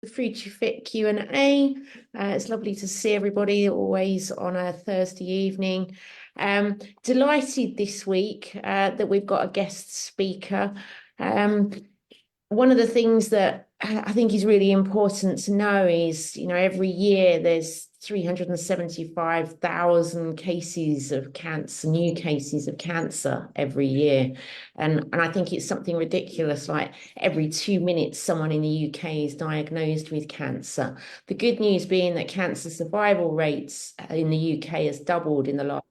Future Fit Q&A. It's lovely to see everybody always on a Thursday evening. Delighted this week that we've got a guest speaker. One of the things that I think is really important to know is, every year there's 375,000 cases of cancer, new cases of cancer every year. And I think it's something ridiculous, like every 2 minutes, someone in the UK is diagnosed with cancer. The good news being that cancer survival rates in the UK has doubled in the last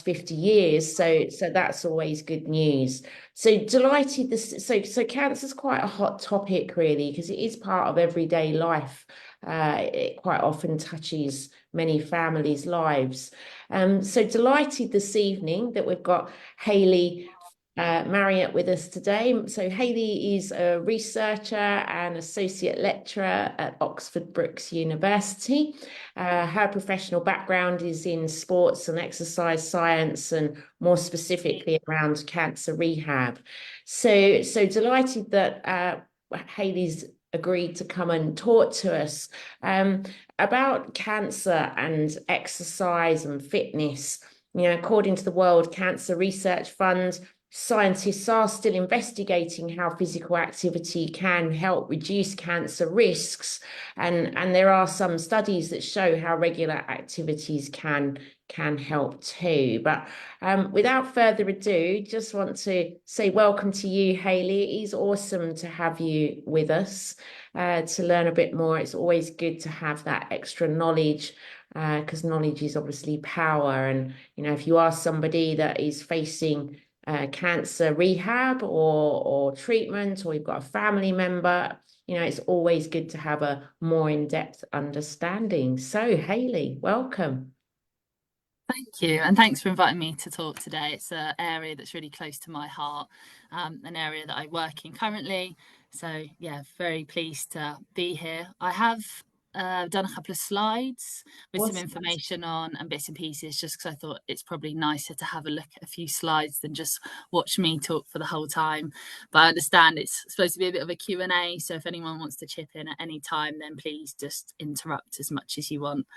50 years. So that's always good news. So delighted this. So cancer is quite a hot topic, really, because it is part of everyday life. It quite often touches many families' lives. So delighted this evening that we've got Hayley Marriott with us today. So Hayley is a researcher and associate lecturer at Oxford Brookes University. Her professional background is in sports and exercise science, and more specifically around cancer rehab. So delighted that Hayley's agreed to come and talk to us about cancer and exercise and fitness. According to the World Cancer Research Fund, scientists are still investigating how physical activity can help reduce cancer risks, and there are some studies that show how regular activities can help too. But without further ado, just want to say welcome to you, Hayley. It is awesome to have you with us to learn a bit more. It's always good to have that extra knowledge, because knowledge is obviously power. And if you are somebody that is facing cancer rehab or treatment, or you've got a family member, it's always good to have a more in-depth understanding. So Hayley, welcome. Thank you, and thanks for inviting me to talk today. It's an area that's really close to my heart, an area that I work in currently. So yeah, very pleased to be here. I have done a couple of slides with some information on and bits and pieces, just because I thought it's probably nicer to have a look at a few slides than just watch me talk for the whole time. But I understand it's supposed to be a bit of a Q&A, so if anyone wants to chip in at any time, then please just interrupt as much as you want.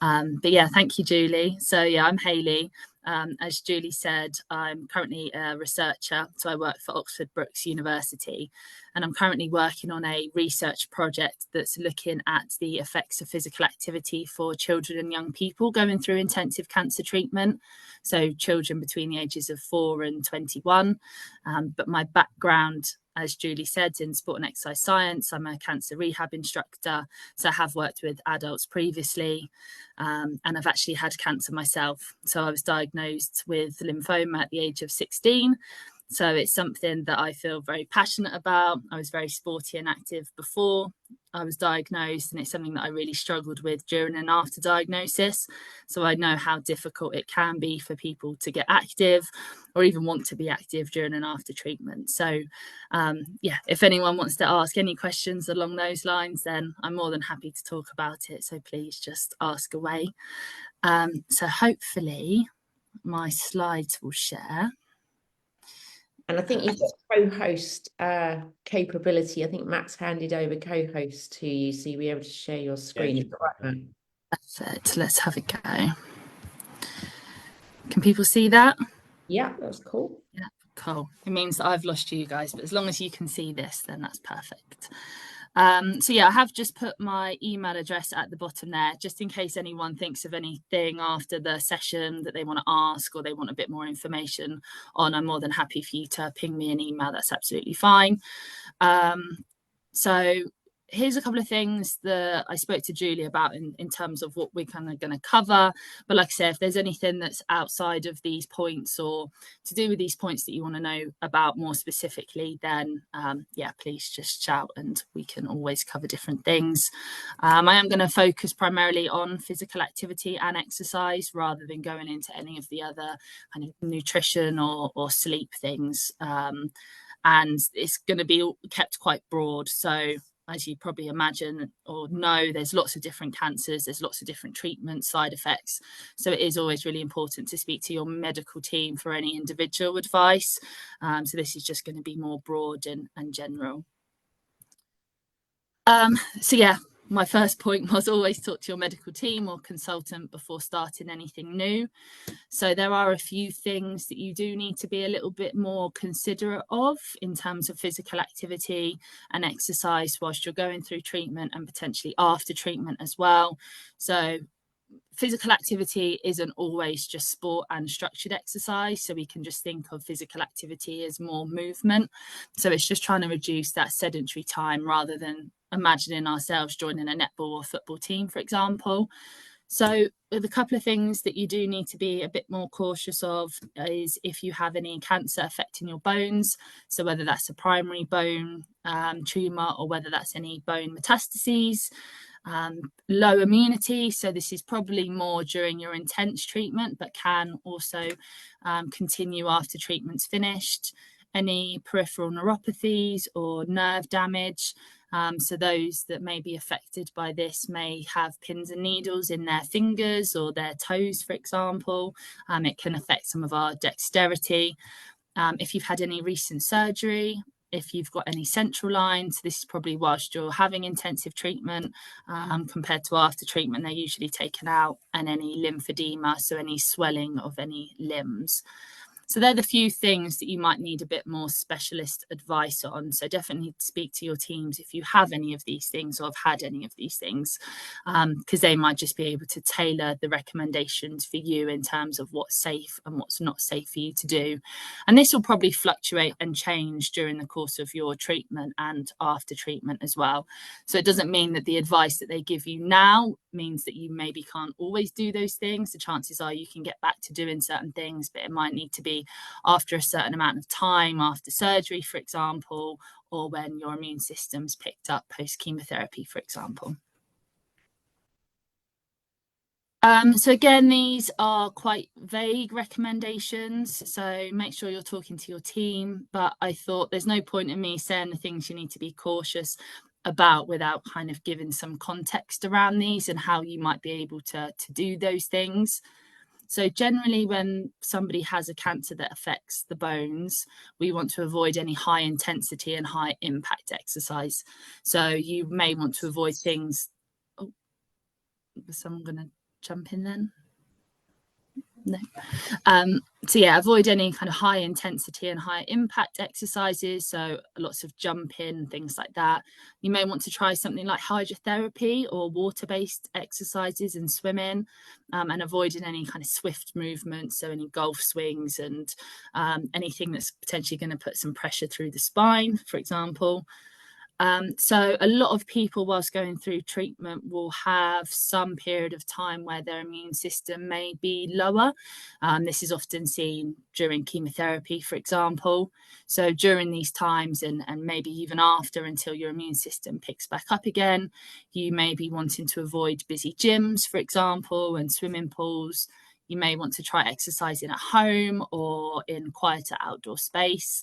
But yeah, thank you, Julie. So yeah, I'm Hayley. As Julie said, I'm currently a researcher, so I work for Oxford Brookes University, and I'm currently working on a research project that's looking at the effects of physical activity for children and young people going through intensive cancer treatment, so children between the ages of 4 and 21. But my background, as Julie said, in sport and exercise science. I'm a cancer rehab instructor, so I have worked with adults previously, and I've actually had cancer myself. So I was diagnosed with lymphoma at the age of 16. So it's something that I feel very passionate about. I was very sporty and active before I was diagnosed, and it's something that I really struggled with during and after diagnosis. So I know how difficult it can be for people to get active or even want to be active during and after treatment. So yeah, if anyone wants to ask any questions along those lines, then I'm more than happy to talk about it. So please just ask away. So hopefully my slides will share. And I think you've got co-host capability. I think Matt's handed over co-host to you, so you'll be able to share your screen. Yeah. Perfect. Let's have a go. Can people see that? Yeah, that's cool. Yeah, cool. It means that I've lost you guys, but as long as you can see this, then that's perfect. So yeah, I have just put my email address at the bottom there, just in case anyone thinks of anything after the session that they want to ask or they want a bit more information on. I'm more than happy for you to ping me an email. That's absolutely fine. So here's a couple of things that I spoke to Julie about in terms of what we're kind of going to cover. But like I said, if there's anything that's outside of these points or to do with these points that you want to know about more specifically, then yeah, please just shout and we can always cover different things. I am going to focus primarily on physical activity and exercise rather than going into any of the other kind of nutrition or sleep things. And it's going to be kept quite broad. So as you probably imagine or know, there's lots of different cancers, there's lots of different treatments, side effects. So it is always really important to speak to your medical team for any individual advice. So this is just going to be more broad and general. So yeah, my first point was always talk to your medical team or consultant before starting anything new. So there are a few things that you do need to be a little bit more considerate of in terms of physical activity and exercise whilst you're going through treatment and potentially after treatment as well. So physical activity isn't always just sport and structured exercise. So we can just think of physical activity as more movement. So it's just trying to reduce that sedentary time rather than imagining ourselves joining a netball or football team, for example. So the couple of things that you do need to be a bit more cautious of is if you have any cancer affecting your bones. So whether that's a primary bone tumour or whether that's any bone metastases. Low immunity, so this is probably more during your intense treatment, but can also continue after treatment's finished. Any peripheral neuropathies or nerve damage. So those that may be affected by this may have pins and needles in their fingers or their toes, for example. It can affect some of our dexterity. If you've had any recent surgery, if you've got any central lines, this is probably whilst you're having intensive treatment compared to after treatment, they're usually taken out, and any lymphedema, so any swelling of any limbs. So they're the few things that you might need a bit more specialist advice on. So definitely speak to your teams if you have any of these things or have had any of these things, because they might just be able to tailor the recommendations for you in terms of what's safe and what's not safe for you to do. And this will probably fluctuate and change during the course of your treatment and after treatment as well. So it doesn't mean that the advice that they give you now means that you maybe can't always do those things. The chances are you can get back to doing certain things, but it might need to be after a certain amount of time, after surgery, for example, or when your immune system's picked up post chemotherapy, for example. So again, these are quite vague recommendations, so make sure you're talking to your team, but I thought there's no point in me saying the things you need to be cautious about without kind of giving some context around these and how you might be able to do those things. So generally, when somebody has a cancer that affects the bones, we want to avoid any high intensity and high impact exercise. So you may want to avoid things. Oh, was someone going to jump in then? No. So yeah, avoid any kind of high intensity and high impact exercises. So lots of jumping, things like that. You may want to try something like hydrotherapy or water-based exercises and swimming, and avoiding any kind of swift movements. So any golf swings and anything that's potentially going to put some pressure through the spine, for example. So a lot of people, whilst going through treatment, will have some period of time where their immune system may be lower. This is often seen during chemotherapy, for example. So during these times and maybe even after, until your immune system picks back up again, you may be wanting to avoid busy gyms, for example, and swimming pools. You may want to try exercising at home or in quieter outdoor space.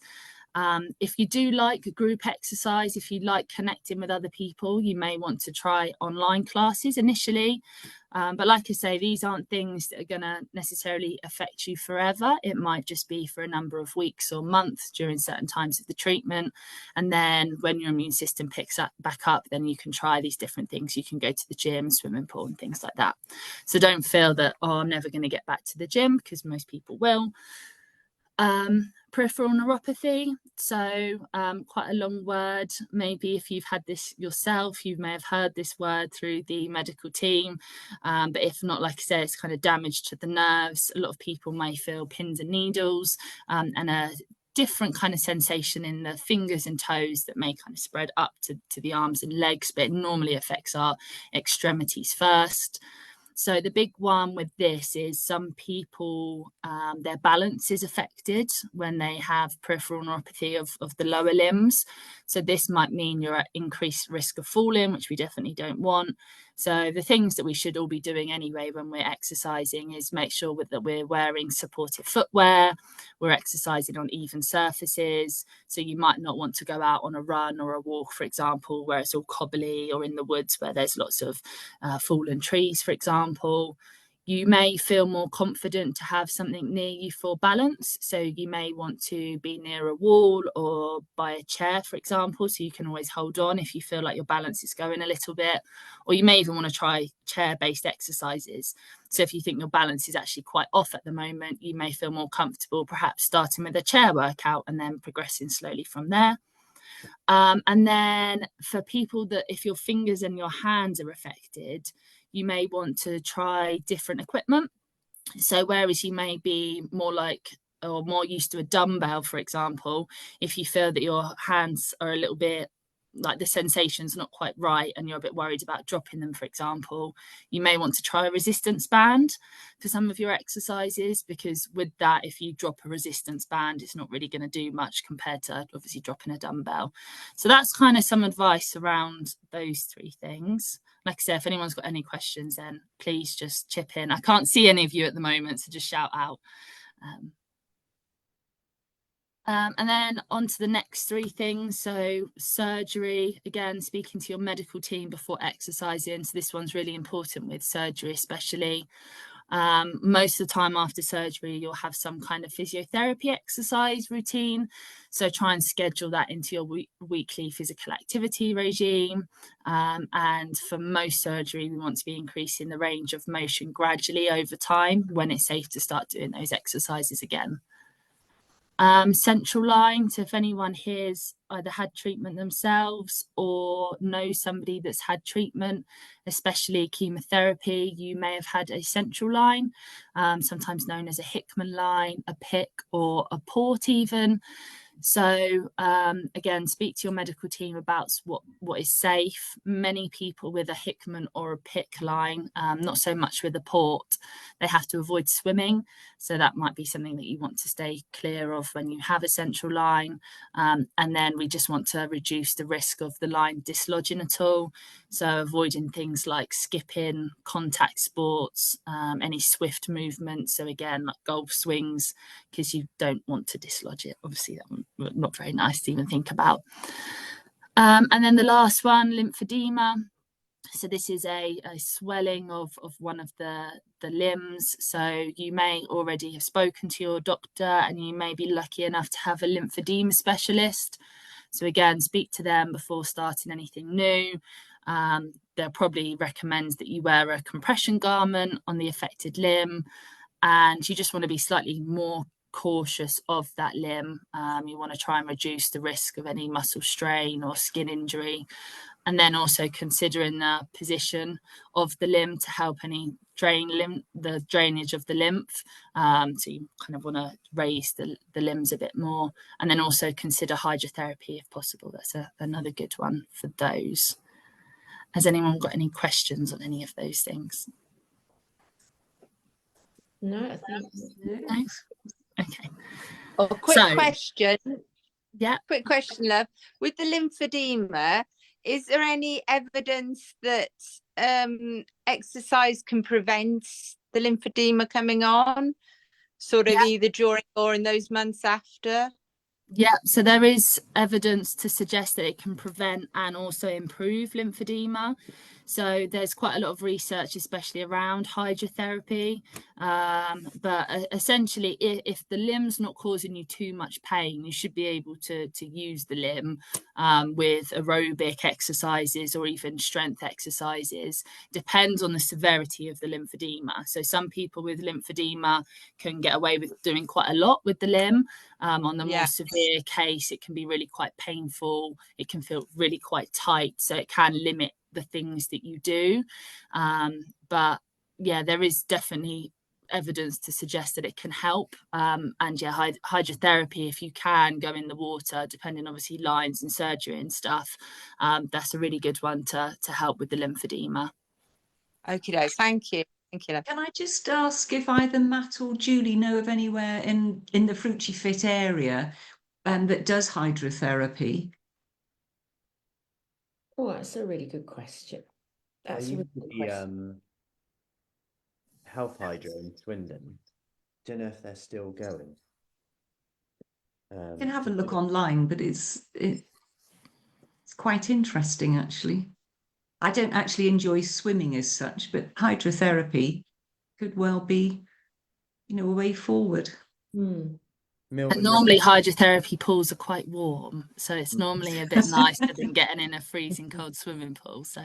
If you do like group exercise, if you like connecting with other people, you may want to try online classes initially. But like I say, these aren't things that are going to necessarily affect you forever. It might just be for a number of weeks or months during certain times of the treatment. And then when your immune system picks up back up, then you can try these different things. You can go to the gym, swimming pool, and things like that. So don't feel that, oh, I'm never going to get back to the gym, because most people will. Peripheral neuropathy, so quite a long word. Maybe if you've had this yourself, you may have heard this word through the medical team, but if not, like I said, it's kind of damage to the nerves. A lot of people may feel pins and needles, and a different kind of sensation in the fingers and toes that may kind of spread up to the arms and legs, but it normally affects our extremities first. So the big one with this is some people, their balance is affected when they have peripheral neuropathy of the lower limbs. So this might mean you're at increased risk of falling, which we definitely don't want. So the things that we should all be doing anyway when we're exercising is make sure that we're wearing supportive footwear, we're exercising on even surfaces. So you might not want to go out on a run or a walk, for example, where it's all cobbly, or in the woods where there's lots of fallen trees, for example. You may feel more confident to have something near you for balance. So you may want to be near a wall or by a chair, for example, so you can always hold on if you feel like your balance is going a little bit. Or you may even want to try chair-based exercises. So if you think your balance is actually quite off at the moment, you may feel more comfortable perhaps starting with a chair workout and then progressing slowly from there. And then for people that, if your fingers and your hands are affected, you may want to try different equipment. So whereas you may be more like or more used to a dumbbell, for example, if you feel that your hands are a little bit like the sensation's not quite right and you're a bit worried about dropping them, for example, you may want to try a resistance band for some of your exercises, because with that, if you drop a resistance band, it's not really going to do much compared to obviously dropping a dumbbell. So that's kind of some advice around those three things. Like I said, if anyone's got any questions, then please just chip in. I can't see any of you at the moment, so just shout out. And then on to the next three things. So surgery, again, speaking to your medical team before exercising. So this one's really important with surgery, especially. Most of the time after surgery, you'll have some kind of physiotherapy exercise routine. So try and schedule that into your weekly physical activity regime. And for most surgery, we want to be increasing the range of motion gradually over time when it's safe to start doing those exercises again. Central line. So if anyone here's either had treatment themselves or knows somebody that's had treatment, especially chemotherapy, you may have had a central line, sometimes known as a Hickman line, a PIC, or a port even. So again, speak to your medical team about what is safe. Many people with a Hickman or a PIC line, not so much with a port, they have to avoid swimming. So that might be something that you want to stay clear of when you have a central line. And then we just want to reduce the risk of the line dislodging at all. So avoiding things like skipping, contact sports, any swift movement. So again, like golf swings, because you don't want to dislodge it. Obviously, that one not very nice to even think about. And then the last one, lymphedema. So this is a swelling of one of the limbs. So you may already have spoken to your doctor and you may be lucky enough to have a lymphedema specialist. So again, speak to them before starting anything new. They'll probably recommend that you wear a compression garment on the affected limb, and you just want to be slightly more cautious of that limb. You want to try and reduce the risk of any muscle strain or skin injury, and then also considering the position of the limb to help any the drainage of the lymph. So you kind of want to raise the limbs a bit more, and then also consider hydrotherapy if possible. That's another good one for those. Has anyone got any questions on any of those things? No, I think no. Okay. A quick question. Yeah. Quick question, love. With the lymphedema, is there any evidence that exercise can prevent the lymphedema coming on, sort of either during or in those months after? Yeah, so there is evidence to suggest that it can prevent and also improve lymphedema. So there's quite a lot of research, especially around hydrotherapy. But essentially, if the limb's not causing you too much pain, you should be able to use the limb with aerobic exercises or even strength exercises. Depends on the severity of the lymphedema. So some people with lymphedema can get away with doing quite a lot with the limb. On the more severe case, it can be really quite painful. It can feel really quite tight. So it can limit the things that you do. But yeah, there is definitely evidence to suggest that it can help. And yeah, hydrotherapy, if you can go in the water, depending obviously lines and surgery and stuff, that's a really good one to help with the lymphedema. Okay, thank you. Thank you. Can I just ask if either Matt or Julie know of anywhere in the Fruity Fit area that does hydrotherapy? Oh, that's a really good question. That's a really good question. Health Hydro in Swindon. Don't know if they're still going. You can have a look online, but it's quite interesting actually. I don't actually enjoy swimming as such, but hydrotherapy could well be, a way forward. Mm. And normally hydrotherapy pools are quite warm, so it's normally a bit nicer than getting in a freezing cold swimming pool. So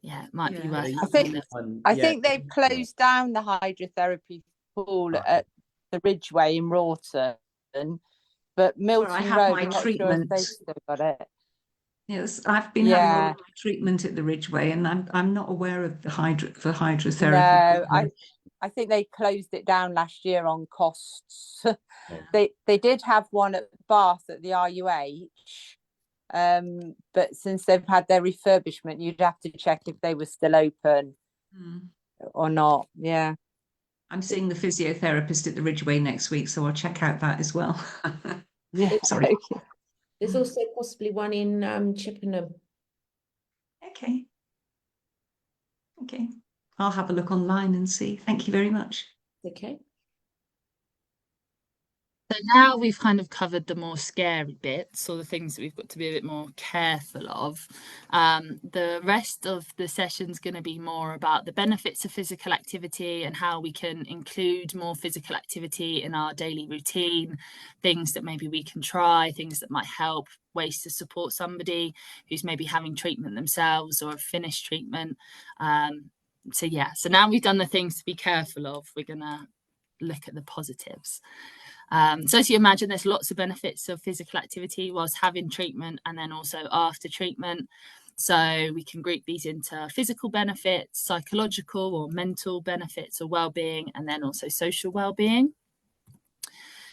yeah, it might be worth having a look. I think they've closed down the hydrotherapy pool at the Ridgeway in Rawton, but Milton I have Road, my I'm not sure if treatment. they've still got it. Yes, I've been having all of my treatment at the Ridgeway, and I'm not aware of the hydrotherapy. No, I think they closed it down last year on costs. Yeah. They did have one at Bath at the RUH, but since they've had their refurbishment, you'd have to check if they were still open or not. Yeah. I'm seeing the physiotherapist at the Ridgeway next week, so I'll check out that as well. Yeah. Sorry. Okay. There's also possibly one in Chippenham. Okay. Okay. I'll have a look online and see. Thank you very much. Okay. So now we've kind of covered the more scary bits, or the things that we've got to be a bit more careful of. The rest of the session's going to be more about the benefits of physical activity and how we can include more physical activity in our daily routine, things that maybe we can try, things that might help, ways to support somebody who's maybe having treatment themselves or have finished treatment. So now we've done the things to be careful of, we're going to look at the positives. So as you imagine, there's lots of benefits of physical activity whilst having treatment and then also after treatment. So we can group these into physical benefits, psychological or mental benefits or well-being, and then also social well-being.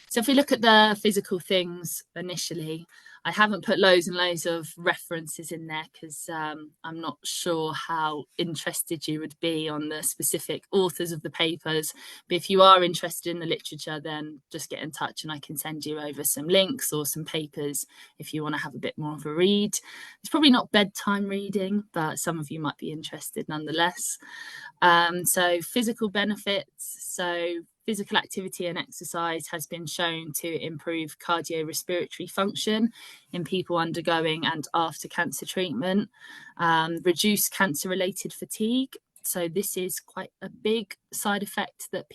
So if we look at the physical things initially, I haven't put loads and loads of references in there because I'm not sure how interested you would be on the specific authors of the papers. But if you are interested in the literature, then just get in touch and I can send you over some links or some papers if you want to have a bit more of a read. It's probably not bedtime reading, but some of you might be interested nonetheless. So physical benefits. So physical activity and exercise has been shown to improve cardiorespiratory function in people undergoing and after cancer treatment, reduce cancer-related fatigue. So this is quite a big side effect that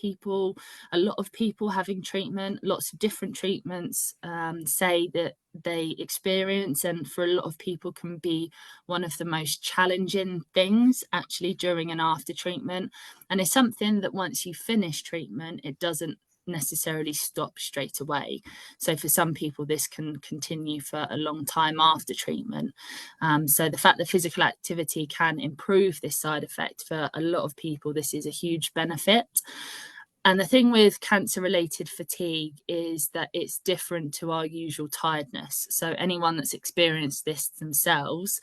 a lot of people having treatment, lots of different treatments say that they experience, and for a lot of people can be one of the most challenging things actually during and after treatment. And it's something that once you finish treatment, it doesn't necessarily stop straight away. So for some people, this can continue for a long time after treatment. So the fact that physical activity can improve this side effect for a lot of people, this is a huge benefit. And the thing with cancer-related fatigue is that it's different to our usual tiredness. So anyone that's experienced this themselves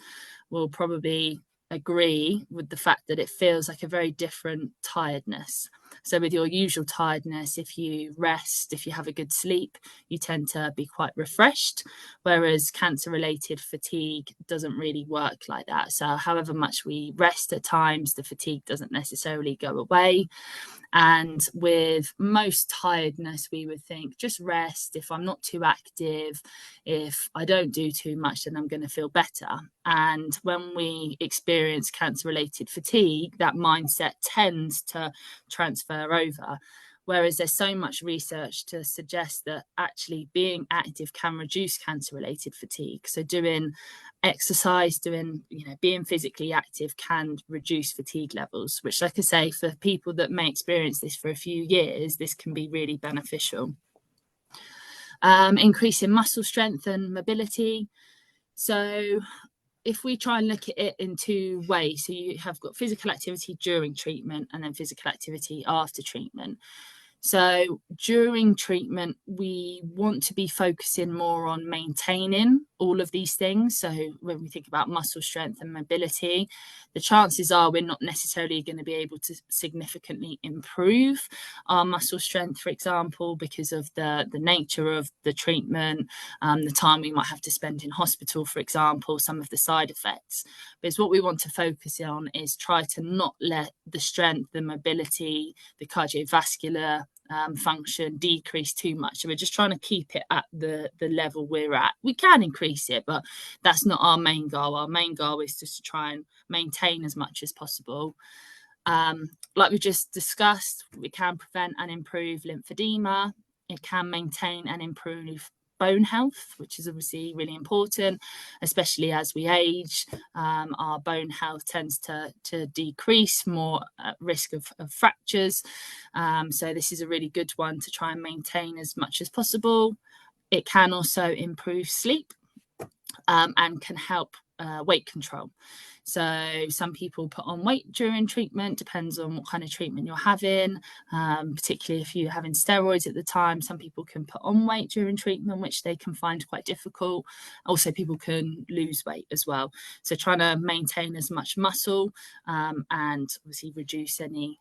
will probably agree with the fact that it feels like a very different tiredness. So with your usual tiredness, if you rest, if you have a good sleep, you tend to be quite refreshed, whereas cancer-related fatigue doesn't really work like that. So however much we rest at times, the fatigue doesn't necessarily go away. And with most tiredness, we would think just rest. If I'm not too active, if I don't do too much, then I'm going to feel better. And when we experience cancer-related fatigue, that mindset tends to transfer over. Whereas there's so much research to suggest that actually being active can reduce cancer-related fatigue. So doing exercise, being physically active can reduce fatigue levels, which, like I say, for people that may experience this for a few years, this can be really beneficial. Increasing muscle strength and mobility. So if we try and look at it in two ways, so you have got physical activity during treatment and then physical activity after treatment. So during treatment, we want to be focusing more on maintaining all of these things. So when we think about muscle strength and mobility, the chances are we're not necessarily going to be able to significantly improve our muscle strength, for example, because of the nature of the treatment, the time we might have to spend in hospital, for example, some of the side effects. Because what we want to focus on is try to not let the strength, the mobility, the cardiovascular function decrease too much. So we're just trying to keep it at the level we're at. We can increase it, but that's not our main goal. Our main goal is just to try and maintain as much as possible. Like we just discussed, it can prevent and improve lymphedema. It can maintain and improve bone health, which is obviously really important, especially as we age. Our bone health tends to decrease, more at risk of fractures. So this is a really good one to try and maintain as much as possible. It can also improve sleep and can help weight control. So some people put on weight during treatment, depends on what kind of treatment you're having, particularly if you're having steroids at the time. Some people can put on weight during treatment, which they can find quite difficult. Also, people can lose weight as well. So trying to maintain as much muscle and obviously reduce any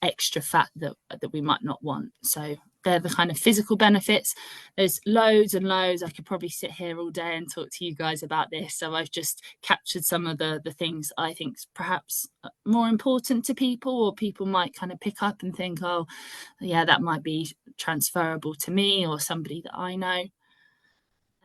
extra fat that we might not want. So they're the kind of physical benefits. There's loads and loads. I could probably sit here all day and talk to you guys about this. So I've just captured some of the things I think perhaps more important to people, or people might kind of pick up and think, oh, yeah, that might be transferable to me or somebody that I know.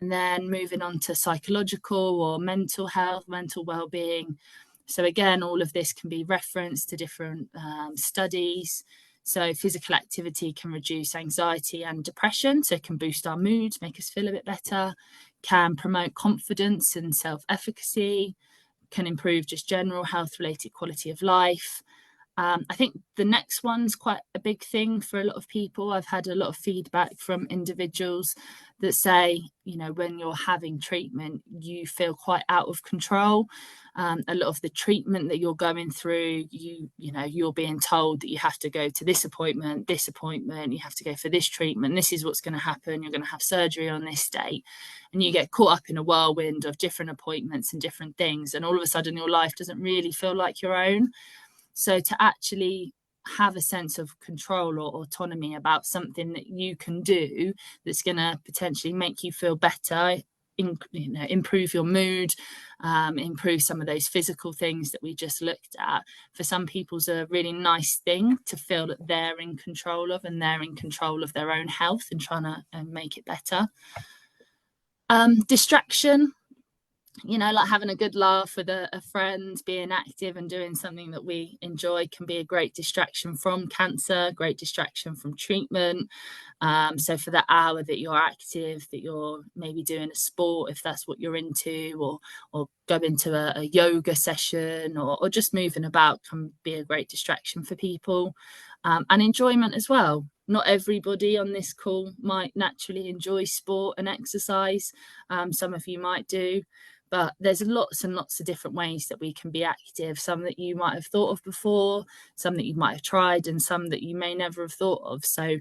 And then moving on to psychological or mental health, mental well-being. So again, all of this can be referenced to different studies. So physical activity can reduce anxiety and depression, so it can boost our mood, make us feel a bit better, can promote confidence and self-efficacy, can improve just general health-related quality of life. I think the next one's quite a big thing for a lot of people. I've had a lot of feedback from individuals that say, you know, when you're having treatment, you feel quite out of control. A lot of the treatment that you're going through, you know, you're being told that you have to go to this appointment, you have to go for this treatment, this is what's going to happen, you're going to have surgery on this date. And you get caught up in a whirlwind of different appointments and different things. And all of a sudden your life doesn't really feel like your own. So to actually have a sense of control or autonomy about something that you can do that's going to potentially make you feel better, improve your mood, improve some of those physical things that we just looked at, for some people is a really nice thing to feel that they're in control of, and they're in control of their own health and trying to make it better. Distraction, you know, like having a good laugh with a friend, being active and doing something that we enjoy can be a great distraction from cancer, great distraction from treatment. So for that hour that you're active, that you're maybe doing a sport, if that's what you're into, or going to a yoga session, or just moving about, can be a great distraction for people. And enjoyment as well. Not everybody on this call might naturally enjoy sport and exercise. Some of you might do. But there's lots and lots of different ways that we can be active, some that you might have thought of before, some that you might have tried, and some that you may never have thought of. So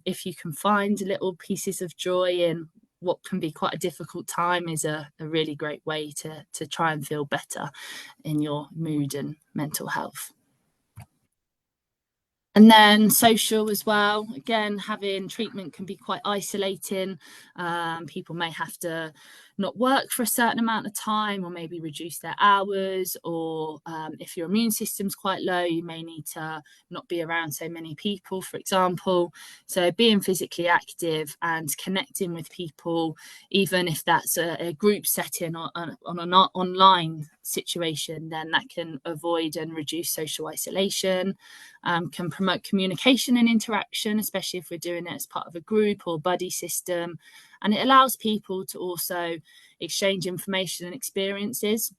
if you can find little pieces of joy in what can be quite a difficult time, is a really great way to try and feel better in your mood and mental health. And then social as well. Again, having treatment can be quite isolating. People may have to not work for a certain amount of time, or maybe reduce their hours, or if your immune system's quite low, you may need to not be around so many people, for example. So being physically active and connecting with people, even if that's a group setting on an online situation, then that can avoid and reduce social isolation, can promote communication and interaction, especially if we're doing it as part of a group or buddy system. And it allows people to also exchange information and experiences.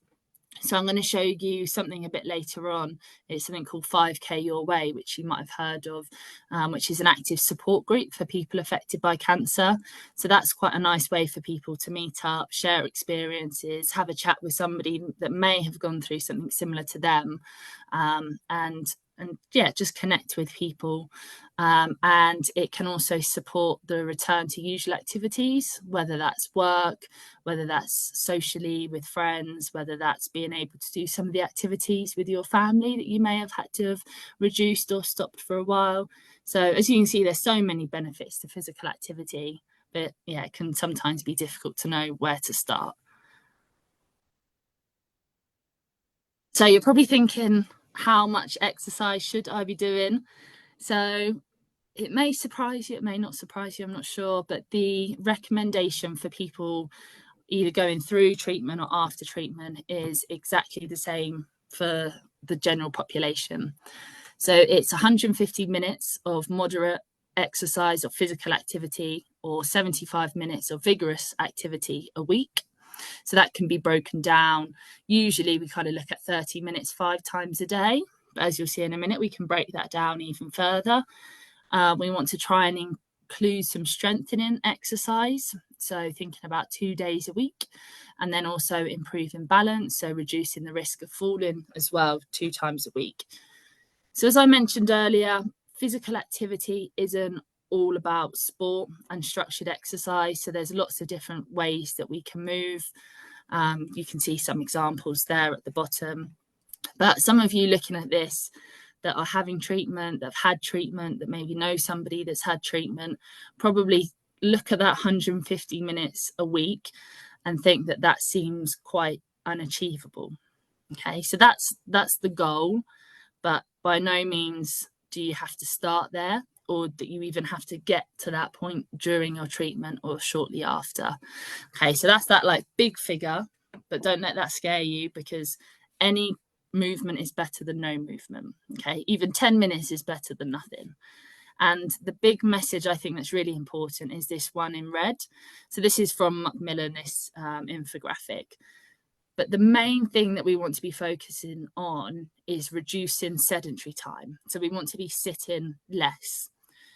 So I'm going to show you something a bit later on. It's something called 5K Your Way, which you might have heard of, which is an active support group for people affected by cancer. So that's quite a nice way for people to meet up, share experiences, have a chat with somebody that may have gone through something similar to them, and yeah, just connect with people. And it can also support the return to usual activities, whether that's work, whether that's socially with friends, whether that's being able to do some of the activities with your family that you may have had to have reduced or stopped for a while. So as you can see, there's so many benefits to physical activity, but yeah, it can sometimes be difficult to know where to start. So you're probably thinking, how much exercise should I be doing? So it may surprise you, it may not surprise you, I'm not sure, but the recommendation for people either going through treatment or after treatment is exactly the same for the general population. So it's 150 minutes of moderate exercise or physical activity, or 75 minutes of vigorous activity a week. So that can be broken down. Usually we kind of look at 30 minutes 5 times a day. But as you'll see in a minute, we can break that down even further. We want to try and include some strengthening exercise. So thinking about 2 days a week, and then also improving balance. So reducing the risk of falling as well 2 times a week. So as I mentioned earlier, physical activity isn't all about sport and structured exercise. So there's lots of different ways that we can move. You can see some examples there at the bottom. But some of you looking at this that are having treatment, that have had treatment, that maybe know somebody that's had treatment, probably look at that 150 minutes a week and think that that seems quite unachievable. Okay, so that's the goal, but by no means do you have to start there, or that you even have to get to that point during your treatment or shortly after. Okay, so that's that like big figure, but don't let that scare you, because any movement is better than no movement. Okay, even 10 minutes is better than nothing. And the big message I think that's really important is this one in red. So this is from Macmillan, this infographic. But the main thing that we want to be focusing on is reducing sedentary time. So we want to be sitting less.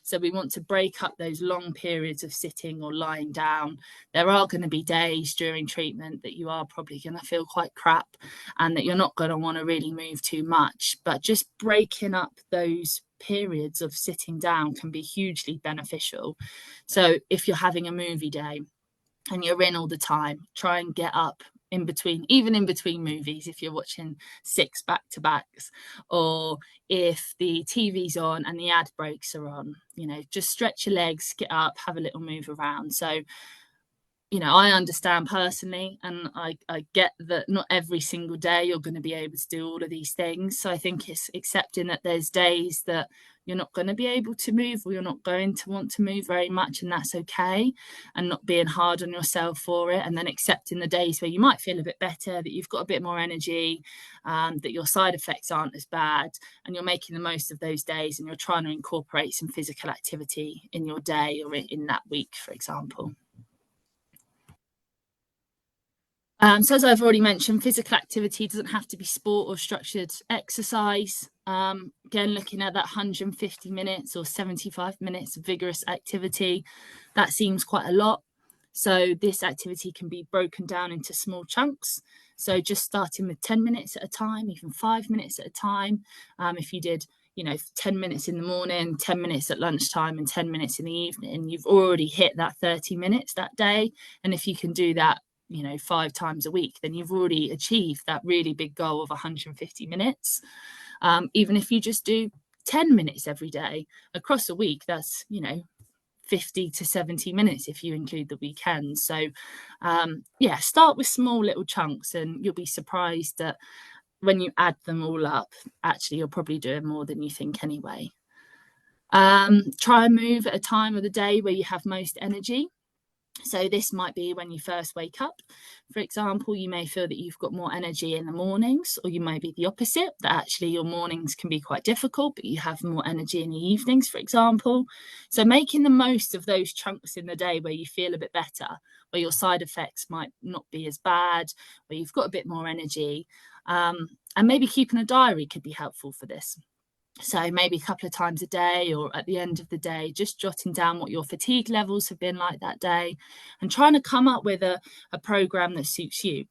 So we want to break up those long periods of sitting or lying down. There are going to be days during treatment that you are probably going to feel quite crap and that you're not going to want to really move too much. But just breaking up those periods of sitting down can be hugely beneficial. So if you're having a movie day and you're in all the time, try and get up in between, even in between movies, if you're watching 6 back-to-backs, or if the TV's on and the ad breaks are on, you know, just stretch your legs, get up, have a little move around. So, you know, I understand personally, and I get that not every single day you're going to be able to do all of these things. So I think it's accepting that there's days that you're not going to be able to move, or you're not going to want to move very much, and that's okay, and not being hard on yourself for it. And then accepting the days where you might feel a bit better, that you've got a bit more energy, that your side effects aren't as bad, and you're making the most of those days, and you're trying to incorporate some physical activity in your day or in that week, for example. So as I've already mentioned, physical activity doesn't have to be sport or structured exercise. Again, looking at that 150 minutes or 75 minutes of vigorous activity, that seems quite a lot. So this activity can be broken down into small chunks. So just starting with 10 minutes at a time, even 5 minutes at a time. If you did, you know, 10 minutes in the morning, 10 minutes at lunchtime, and 10 minutes in the evening, you've already hit that 30 minutes that day. And if you can do that, you know, 5 times a week, then you've already achieved that really big goal of 150 minutes. Even if you just do 10 minutes every day across a week, that's, you know, 50 to 70 minutes if you include the weekends. So yeah, start with small little chunks, and you'll be surprised that when you add them all up, actually you're probably doing more than you think anyway. Try and move at a time of the day where you have most energy. So this might be when you first wake up. For example, you may feel that you've got more energy in the mornings, or you may be the opposite, that actually your mornings can be quite difficult, but you have more energy in the evenings, for example. So making the most of those chunks in the day where you feel a bit better, where your side effects might not be as bad, where you've got a bit more energy, and maybe keeping a diary could be helpful for this. So maybe a couple of times a day, or at the end of the day, just jotting down what your fatigue levels have been like that day, and trying to come up with a program that suits you.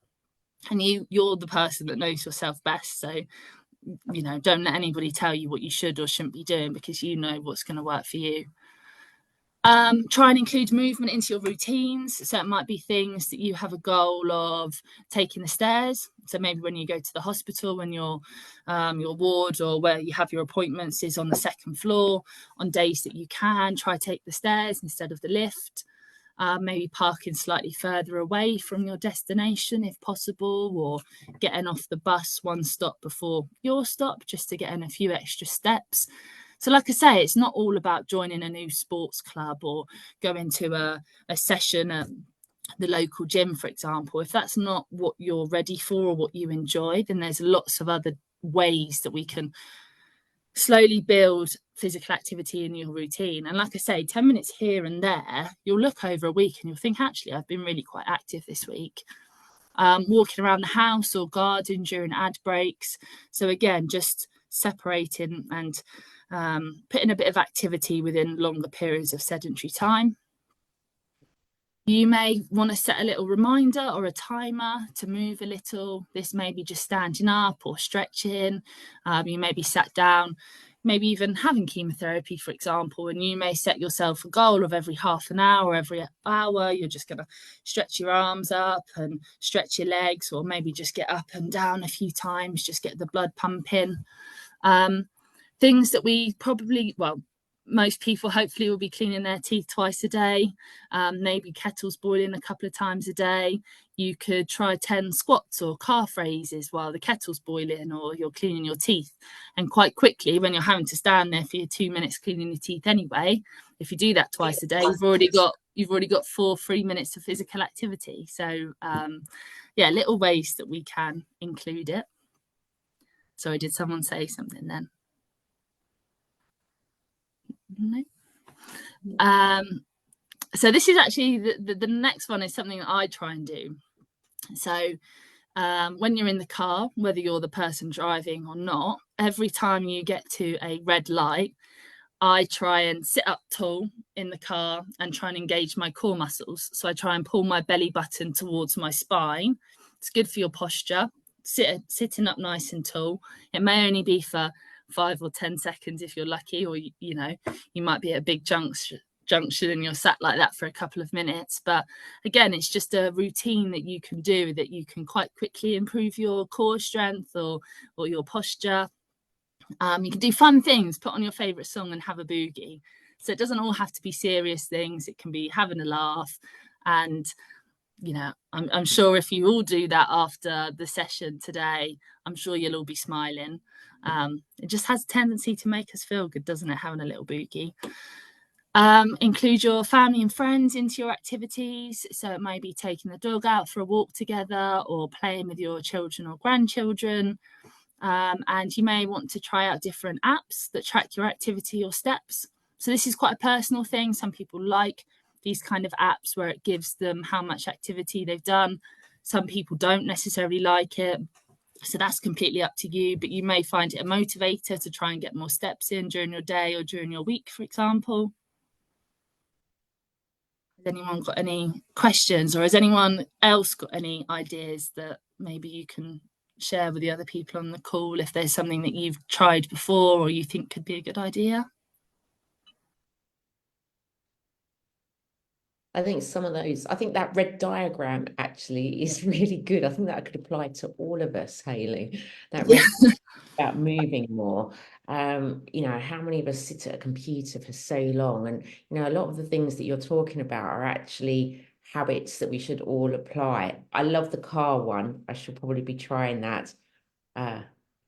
And you're the person that knows yourself best. So, you know, don't let anybody tell you what you should or shouldn't be doing, because you know what's going to work for you. Try and include movement into your routines. So it might be things that you have a goal of taking the stairs. So maybe when you go to the hospital, when your ward or where you have your appointments is on the 2nd floor, on days that you can, try take the stairs instead of the lift. Maybe parking slightly further away from your destination if possible, or getting off the bus 1 stop before your stop, just to get in a few extra steps. So like I say, it's not all about joining a new sports club or going to a session at the local gym, for example. If that's not what you're ready for or what you enjoy, then there's lots of other ways that we can slowly build physical activity in your routine. And like I say, 10 minutes here and there, you'll look over a week and you'll think, actually, I've been really quite active this week. Walking around the house or garden during ad breaks. So again, just separating and putting a bit of activity within longer periods of sedentary time. You may want to set a little reminder or a timer to move a little. This may be just standing up or stretching. You may be sat down, maybe even having chemotherapy, for example, and you may set yourself a goal of every half an hour, every hour, you're just going to stretch your arms up and stretch your legs, or maybe just get up and down a few times, just get the blood pumping. Things that we probably, well, most people hopefully will be cleaning their teeth twice a day, maybe kettles boiling a couple of times a day. You could try 10 squats or calf raises while the kettle's boiling or you're cleaning your teeth. And quite quickly, when you're having to stand there for your 2 minutes cleaning your teeth anyway, if you do that twice a day, you've already got 3 minutes of physical activity. So yeah, little ways that we can include it. Sorry, did someone say something then? No. So this is actually the next one is something that I try and do. So when you're in the car, whether you're the person driving or not, every time you get to a red light, I try and sit up tall in the car and try and engage my core muscles. So I try and pull my belly button towards my spine. It's good for your posture. Sitting up nice and tall. It may only be for 5 or 10 seconds if you're lucky, or you know, you might be at a big junction and you're sat like that for a couple of minutes. But again, it's just a routine that you can do that you can quite quickly improve your core strength or your posture. You can do fun things, put on your favorite song and have a boogie. So it doesn't all have to be serious things. It can be having a laugh. And you know, I'm sure if you all do that after the session today, I'm sure you'll all be smiling. It just has a tendency to make us feel good, doesn't it, having a little boogie? Include your family and friends into your activities. So it may be taking the dog out for a walk together or playing with your children or grandchildren. And you may want to try out different apps that track your activity or steps. So this is quite a personal thing. Some people like these kind of apps where it gives them how much activity they've done. Some people don't necessarily like it. So that's completely up to you, but you may find it a motivator to try and get more steps in during your day or during your week, for example. Has anyone got any questions, or has anyone else got any ideas that maybe you can share with the other people on the call if there's something that you've tried before or you think could be a good idea? I think some of those, I think that red diagram actually is really good. I think that could apply to all of us, Hayley. That red about moving more. You know, how many of us sit at a computer for so long? And, you know, a lot of the things that you're talking about are actually habits that we should all apply. I love the car one. I should probably be trying that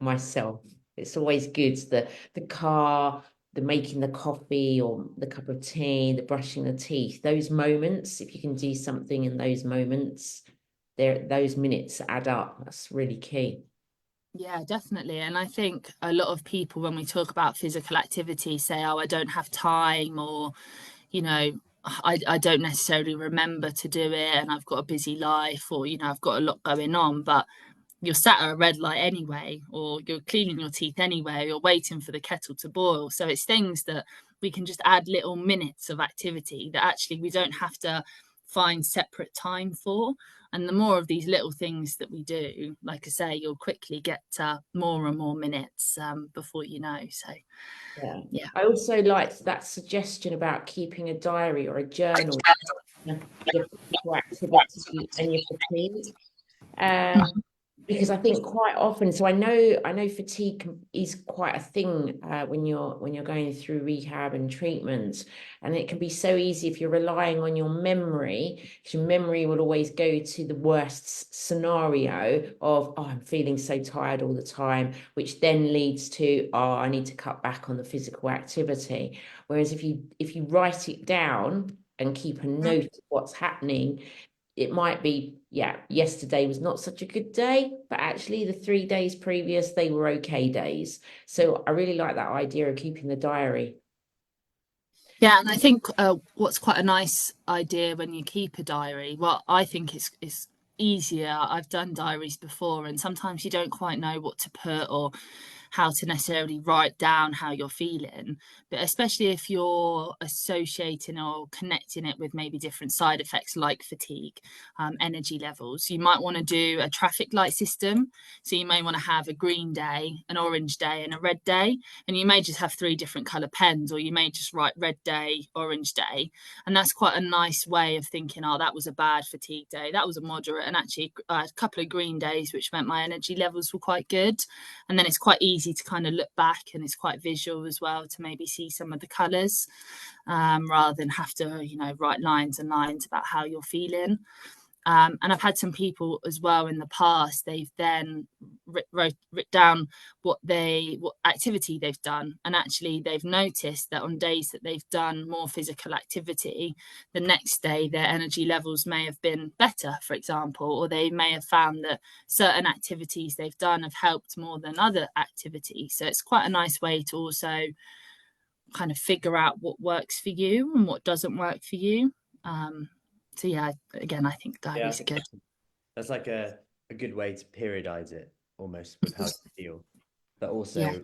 myself. It's always good, the car, the making the coffee or the cup of tea, the brushing the teeth, those moments, if you can do something in those moments, those minutes add up. That's really key. Yeah, definitely. And I think a lot of people, when we talk about physical activity, say, oh, I don't have time, or, you know, I don't necessarily remember to do it and I've got a busy life, or, you know, I've got a lot going on. But you're sat at a red light anyway, or you're cleaning your teeth anyway, or waiting for the kettle to boil. So it's things that we can just add little minutes of activity that actually we don't have to find separate time for. And the more of these little things that we do, like I say, you'll quickly get more and more minutes before you know. So yeah. I also liked that suggestion about keeping a diary or a journal, your activity and your fatigue. Because I think quite often, so I know fatigue is quite a thing when you're going through rehab and treatment, and it can be so easy if you're relying on your memory, because your memory will always go to the worst scenario of, oh, I'm feeling so tired all the time, which then leads to, oh, I need to cut back on the physical activity. Whereas if you write it down and keep a note of what's happening, it might be, yeah, yesterday was not such a good day, but actually the 3 days previous, they were okay days. So I really like that idea of keeping the diary. Yeah, and I think what's quite a nice idea when you keep a diary, well, I think it's easier. I've done diaries before, and sometimes you don't quite know what to put or how to necessarily write down how you're feeling. But especially if you're associating or connecting it with maybe different side effects like fatigue, energy levels, you might want to do a traffic light system. So you may want to have a green day, an orange day, and a red day. And you may just have 3 different color pens, or you may just write red day, orange day. And that's quite a nice way of thinking, oh, that was a bad fatigue day, that was a moderate, and actually a couple of green days, which meant my energy levels were quite good. And then it's quite easy to kind of look back, and it's quite visual as well to maybe see some of the colors, rather than have to, write lines and lines about how you're feeling. And I've had some people as well in the past, they've then written down what activity they've done. And actually they've noticed that on days that they've done more physical activity, the next day their energy levels may have been better, for example, or they may have found that certain activities they've done have helped more than other activities. So it's quite a nice way to also kind of figure out what works for you and what doesn't work for you. So yeah, again, I think diaries are good. That's like a good way to periodize it almost with how you feel. But also, Yeah,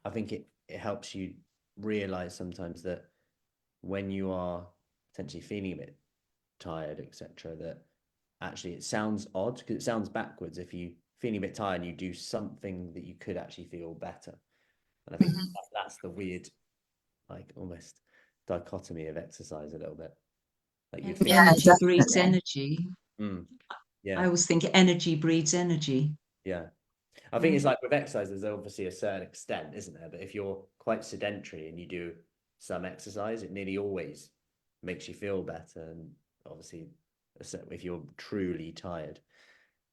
I think it helps you realize sometimes that when you are potentially feeling a bit tired, etc., that actually it sounds odd because it sounds backwards if you feeling a bit tired and you do something that you could actually feel better. And I think that's the weird, like almost dichotomy of exercise a little bit. Like you feel Energy breeds energy. Yeah. I always think energy breeds energy. Yeah. I think it's like with exercise, there's obviously a certain extent, isn't there? But if you're quite sedentary and you do some exercise, it nearly always makes you feel better. And obviously, if you're truly tired,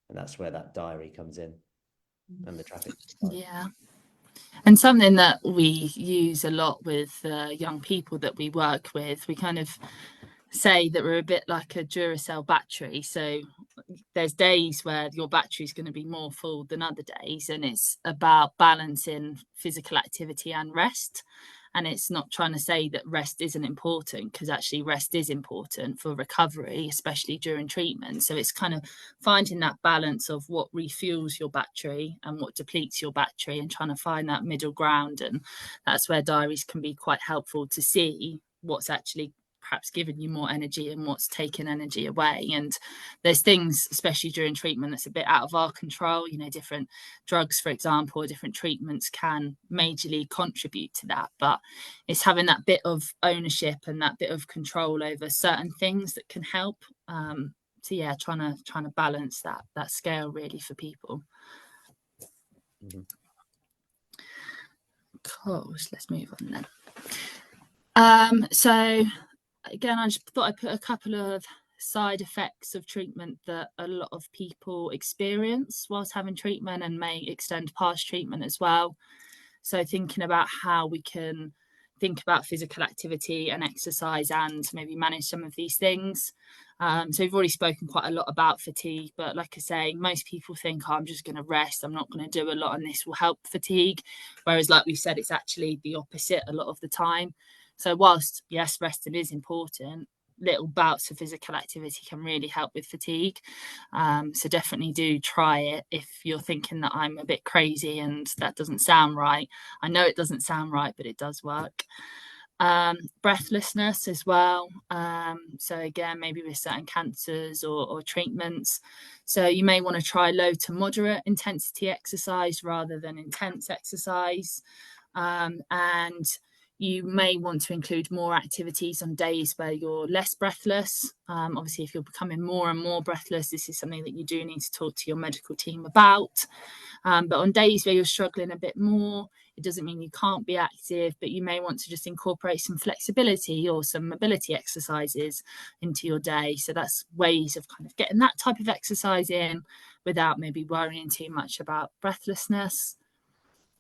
and that's where that diary comes in and the traffic. Yeah. And something that we use a lot with young people that we work with, we kind of say that we're a bit like a Duracell battery. So there's days where your battery is going to be more full than other days, and it's about balancing physical activity and rest. And it's not trying to say that rest isn't important, because actually rest is important for recovery, especially during treatment. So it's kind of finding that balance of what refuels your battery and what depletes your battery, and trying to find that middle ground. And that's where diaries can be quite helpful to see what's actually perhaps giving you more energy and what's taking energy away. And there's things, especially during treatment, that's a bit out of our control. Different drugs, for example, or different treatments can majorly contribute to that, but it's having that bit of ownership and that bit of control over certain things that can help. So yeah, trying to balance that scale really for people. Cool. So let's move on then. So again, I just thought I'd put a couple of side effects of treatment that a lot of people experience whilst having treatment and may extend past treatment as well. So thinking about how we can think about physical activity and exercise and maybe manage some of these things. So we've already spoken quite a lot about fatigue, but like I say, most people think, oh, I'm just going to rest, I'm not going to do a lot, and this will help fatigue. Whereas like we said, it's actually the opposite a lot of the time. So whilst, yes, resting is important, little bouts of physical activity can really help with fatigue. So definitely do try it if you're thinking that I'm a bit crazy and that doesn't sound right. I know it doesn't sound right, but it does work. Breathlessness as well. So again, maybe with certain cancers or treatments. So you may want to try low to moderate intensity exercise rather than intense exercise. And you may want to include more activities on days where you're less breathless. Obviously, if you're becoming more and more breathless, this is something that you do need to talk to your medical team about. But on days where you're struggling a bit more, it doesn't mean you can't be active, but you may want to just incorporate some flexibility or some mobility exercises into your day. So that's ways of kind of getting that type of exercise in without maybe worrying too much about breathlessness.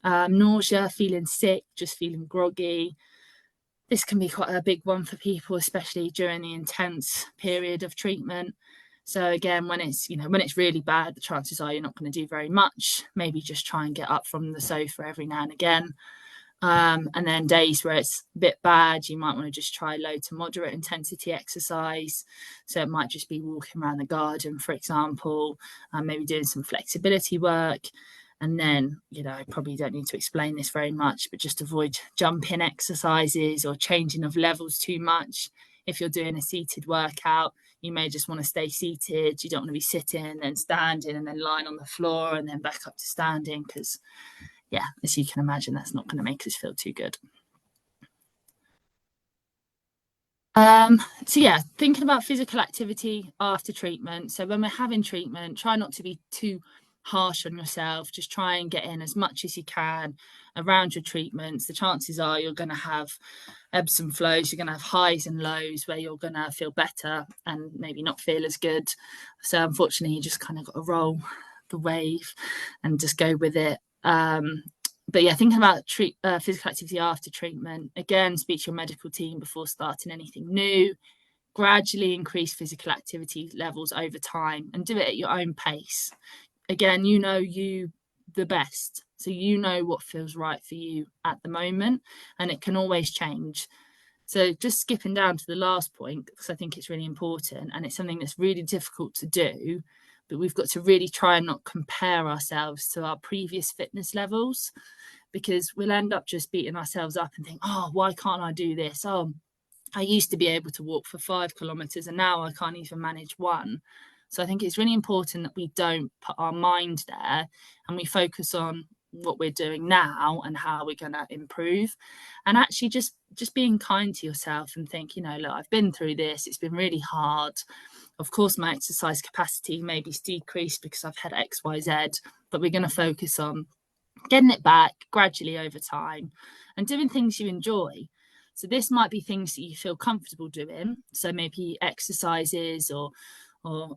Nausea, feeling sick, just feeling groggy. This can be quite a big one for people, especially during the intense period of treatment. So again, when it's really bad, the chances are you're not going to do very much. Maybe just try and get up from the sofa every now and again. And then days where it's a bit bad, you might want to just try low to moderate intensity exercise. So it might just be walking around the garden, for example, maybe doing some flexibility work. And then, I probably don't need to explain this very much, but just avoid jumping exercises or changing of levels too much. If you're doing a seated workout, you may just want to stay seated. You don't want to be sitting and standing and then lying on the floor and then back up to standing, because as you can imagine, that's not going to make us feel too good. Thinking about physical activity after treatment. So when we're having treatment, try not to be too harsh on yourself. Just try and get in as much as you can around your treatments. The chances are you're going to have ebbs and flows. You're going to have highs and lows where you're going to feel better and maybe not feel as good. So unfortunately, you just kind of got to roll the wave and just go with it. Thinking about physical activity after treatment, again, speak to your medical team before starting anything new. Gradually increase physical activity levels over time and do it at your own pace. Again, you the best, so you know what feels right for you at the moment, and it can always change. So just skipping down to the last point, because I think it's really important, and it's something that's really difficult to do, but we've got to really try and not compare ourselves to our previous fitness levels, because we'll end up just beating ourselves up and think, oh, why can't I do this? Oh, I used to be able to walk for 5 kilometers and now I can't even manage 1. So I think it's really important that we don't put our mind there and we focus on what we're doing now and how we're going to improve, and actually just being kind to yourself and think, look, I've been through this. It's been really hard. Of course, my exercise capacity may be decreased because I've had X, Y, Z, but we're going to focus on getting it back gradually over time and doing things you enjoy. So this might be things that you feel comfortable doing. So maybe exercises or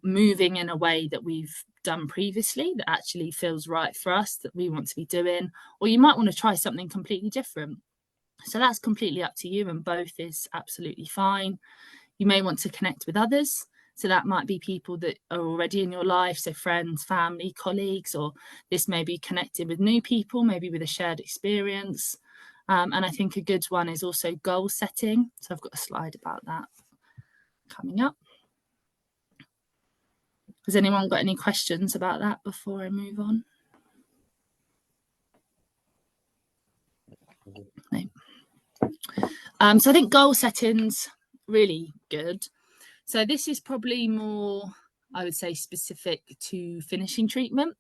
moving in a way that we've done previously that actually feels right for us, that we want to be doing. Or you might want to try something completely different. So that's completely up to you, and both is absolutely fine. You may want to connect with others. So that might be people that are already in your life, so friends, family, colleagues, or this may be connected with new people, maybe with a shared experience. And I think a good one is also goal setting. So I've got a slide about that coming up. Has anyone got any questions about that before I move on? No. So I think goal setting's really good. So this is probably more, I would say, specific to finishing treatment.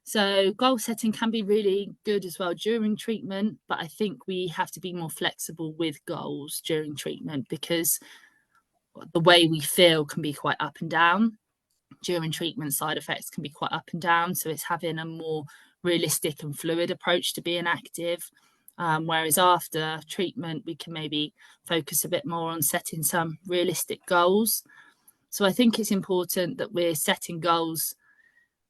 So goal setting can be really good as well during treatment, but I think we have to be more flexible with goals during treatment, because the way we feel can be quite up and down. During treatment, side effects can be quite up and down. So it's having a more realistic and fluid approach to being active. Whereas after treatment, we can maybe focus a bit more on setting some realistic goals. So I think it's important that we're setting goals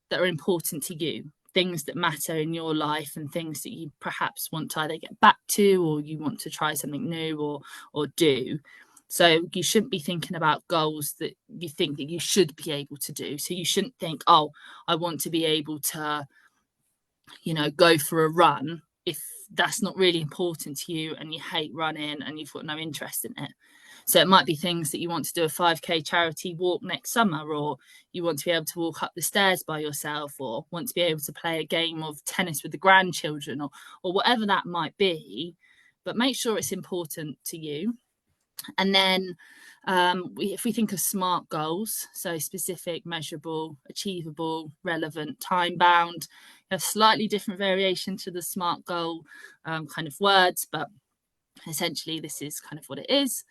that are important to you, things that matter in your life and things that you perhaps want to either get back to, or you want to try something new or do. So you shouldn't be thinking about goals that you think that you should be able to do. So you shouldn't think, oh, I want to be able to, go for a run, if that's not really important to you and you hate running and you've got no interest in it. So it might be things that you want to do a 5K charity walk next summer, or you want to be able to walk up the stairs by yourself, or want to be able to play a game of tennis with the grandchildren, or whatever that might be. But make sure it's important to you. And then if we think of SMART goals, so specific, measurable, achievable, relevant, time-bound, a slightly different variation to the SMART goal kind of words, but essentially this is kind of what it is.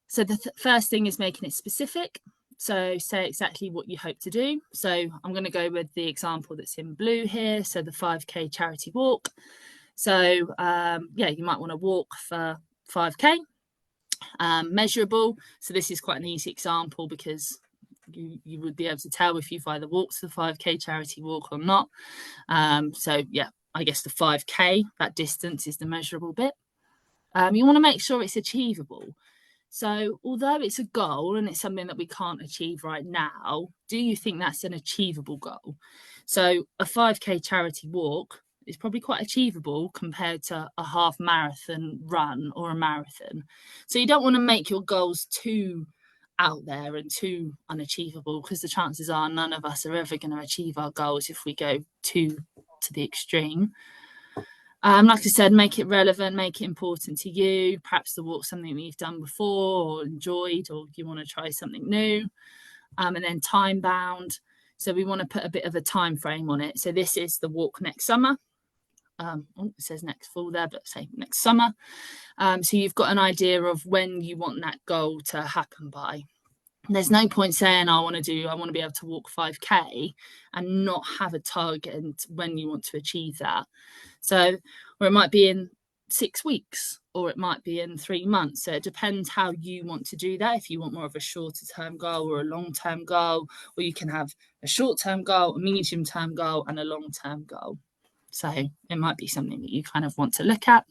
So the first thing is making it specific. So say exactly what you hope to do. So I'm going to go with the example that's in blue here. So the 5K charity walk. So you might want to walk for 5K. Measurable. So this is quite an easy example, because you would be able to tell if you've either walked the 5K charity walk or not. I guess the 5K, that distance, is the measurable bit. You want to make sure it's achievable. So although it's a goal and it's something that we can't achieve right now, do you think that's an achievable goal? So a 5K charity walk is probably quite achievable compared to a half marathon run or a marathon. So you don't want to make your goals too out there and too unachievable, because the chances are none of us are ever going to achieve our goals if we go too to the extreme. Like I said, make it relevant, make it important to you. Perhaps the walk's something that you've done before or enjoyed, or you want to try something new. And then time bound. So we want to put a bit of a time frame on it. So this is the walk next summer. It says next fall there, but say next summer. So you've got an idea of when you want that goal to happen by. There's no point saying I want to be able to walk 5K and not have a target and when you want to achieve that. So, or it might be in 6 weeks, or it might be in 3 months. So it depends how you want to do that. If you want more of a shorter term goal or a long term goal, or you can have a short term goal, a medium term goal, and a long term goal. So it might be something that you kind of want to look at.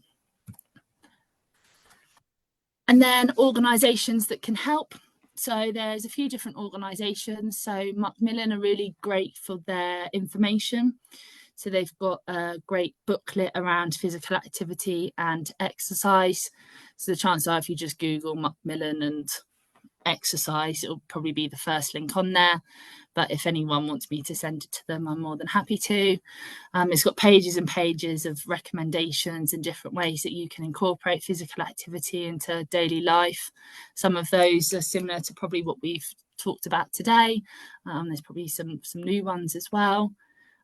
And then organisations that can help. So there's a few different organisations. So Macmillan are really great for their information. So they've got a great booklet around physical activity and exercise. So the chances are if you just Google Macmillan and exercise, it'll probably be the first link on there. But if anyone wants me to send it to them, I'm more than happy to. It's got pages and pages of recommendations and different ways that you can incorporate physical activity into daily life. Some of those are similar to probably what we've talked about today. There's probably some new ones as well.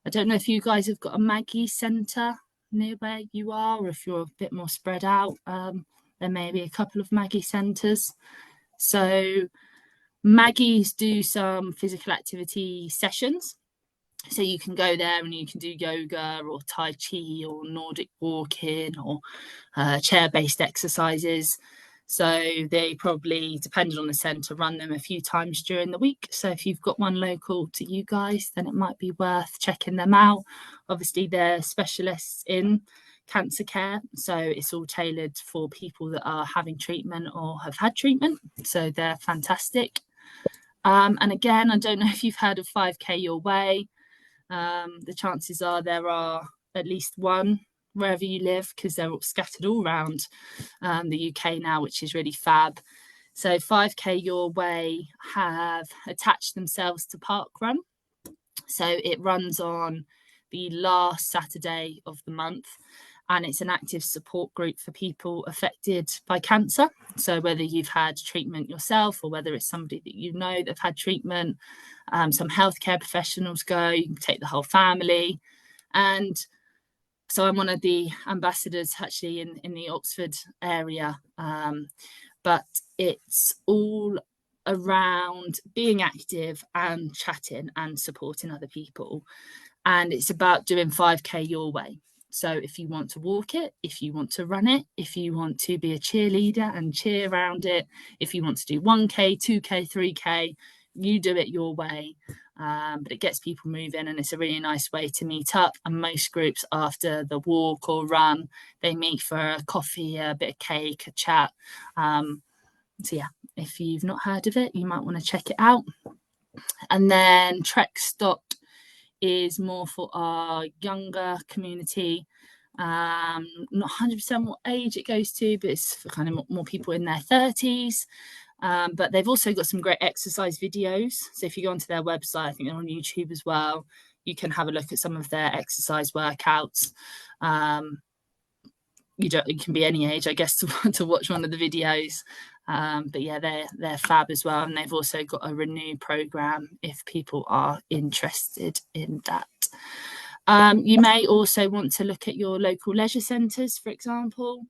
I don't know if you guys have got a Maggie Centre near where you are, or if you're a bit more spread out. There may be a couple of Maggie Centres. So Maggie's do some physical activity sessions. So you can go there and you can do yoga or Tai Chi or Nordic walking or chair-based exercises. So they probably, depending on the centre, run them a few times during the week. So if you've got one local to you guys, then it might be worth checking them out. Obviously, they're specialists in cancer care, so it's all tailored for people that are having treatment or have had treatment. So they're fantastic. And again, I don't know if you've heard of 5K Your Way. The chances are there are at least one wherever you live, because they're all scattered all around the UK now, which is really fab. So 5K Your Way have attached themselves to Parkrun. So it runs on the last Saturday of the month, and it's an active support group for people affected by cancer. So whether you've had treatment yourself or whether it's somebody that you know that have had treatment, some healthcare professionals go, you can take the whole family. And so I'm one of the ambassadors actually in the Oxford area, but it's all around being active and chatting and supporting other people. And it's about doing 5K your way. So if you want to walk it, if you want to run it, if you want to be a cheerleader and cheer around it, if you want to do 1K, 2K, 3K, you do it your way. But it gets people moving, and it's a really nice way to meet up. And most groups after the walk or run, they meet for a coffee, a bit of cake, a chat. So yeah, if you've not heard of it, you might want to check it out. And then Trek Stop is more for our younger community. Not 100% what age it goes to, but it's for kind of more people in their 30s. But they've also got some great exercise videos. So if you go onto their website, I think they're on YouTube as well, you can have a look at some of their exercise workouts. You can be any age, I guess, to watch one of the videos. But yeah, they're fab as well. And they've also got a Renew program if people are interested in that. You may also want to look at your local leisure centres, for example.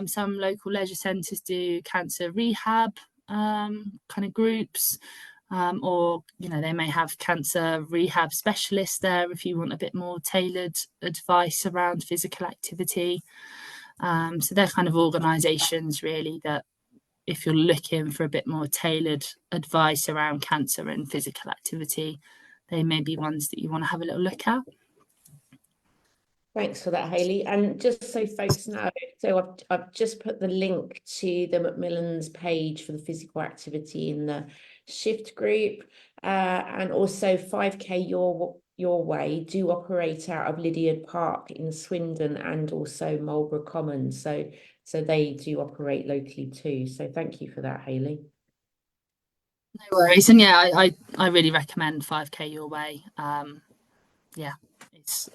Some local leisure centres do cancer rehab kind of groups, or they may have cancer rehab specialists there if you want a bit more tailored advice around physical activity. So they're kind of organisations really that, if you're looking for a bit more tailored advice around cancer and physical activity, they may be ones that you want to have a little look at. Thanks for that, Hayley. And just so folks know, so I've just put the link to the Macmillan's page for the physical activity in the shift group, and also 5K Your Way do operate out of Lydiard Park in Swindon and also Marlborough Common. So they do operate locally too. So thank you for that, Hayley. No worries. And yeah, I really recommend 5K Your Way. Yeah,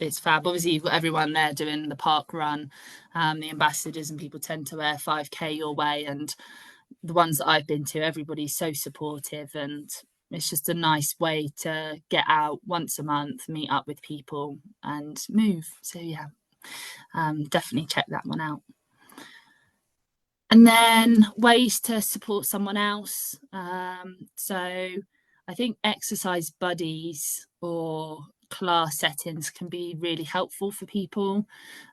it's fab. Obviously, you've got everyone there doing the park run, the ambassadors, and people tend to wear 5K Your Way. And the ones that I've been to, everybody's so supportive, and it's just a nice way to get out once a month, meet up with people, and move. So yeah, definitely check that one out. And then ways to support someone else. So I think exercise buddies or class settings can be really helpful for people.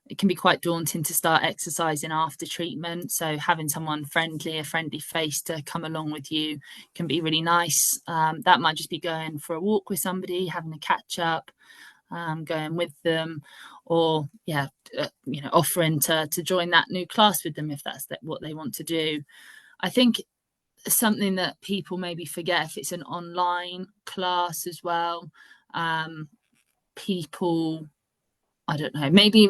It can be quite daunting to start exercising after treatment. So having someone friendly, a friendly face to come along with you can be really nice. That might just be going for a walk with somebody, having a catch up, going with them, or offering to join that new class with them if that's what they want to do. I think something that people maybe forget, if it's an online class as well, people, I don't know, maybe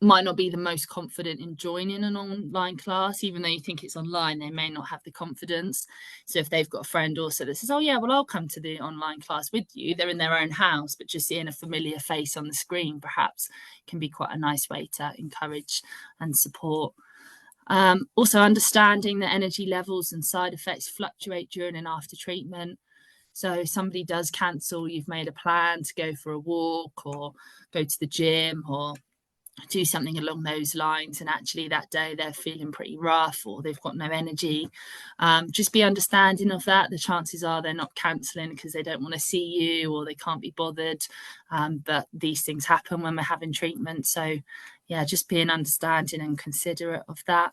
might not be the most confident in joining an online class. Even though you think it's online, they may not have the confidence. So if they've got a friend also that says, oh yeah, well, I'll come to the online class with you, they're in their own house, but just seeing a familiar face on the screen perhaps can be quite a nice way to encourage and support. Also understanding that energy levels and side effects fluctuate during and after treatment. So if somebody does cancel, you've made a plan to go for a walk or go to the gym or do something along those lines, and actually that day they're feeling pretty rough or they've got no energy. Just be understanding of that. The chances are they're not cancelling because they don't want to see you or they can't be bothered. But these things happen when we're having treatment. So yeah, just being understanding and considerate of that.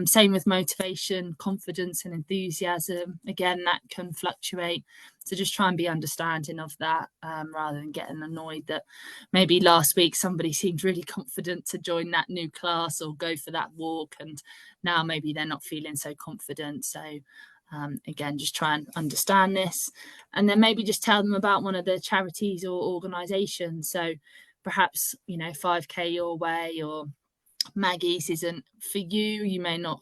Same with motivation, confidence and enthusiasm. Again, that can fluctuate. So just try and be understanding of that, rather than getting annoyed that maybe last week somebody seemed really confident to join that new class or go for that walk, and now maybe they're not feeling so confident. So again, just try and understand this, and then maybe just tell them about one of the charities or organisations. So perhaps, 5K Your Way or Maggie's isn't for you. You may not,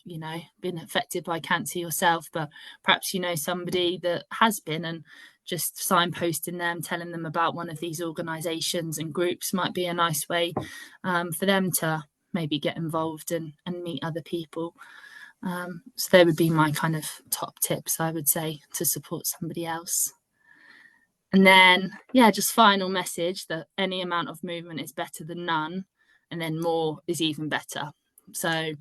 been affected by cancer yourself, but perhaps somebody that has been, and just signposting them, telling them about one of these organisations and groups might be a nice way for them to maybe get involved and meet other people. So they would be my kind of top tips, I would say, to support somebody else. And then, just final message that any amount of movement is better than none. And then more is even better. So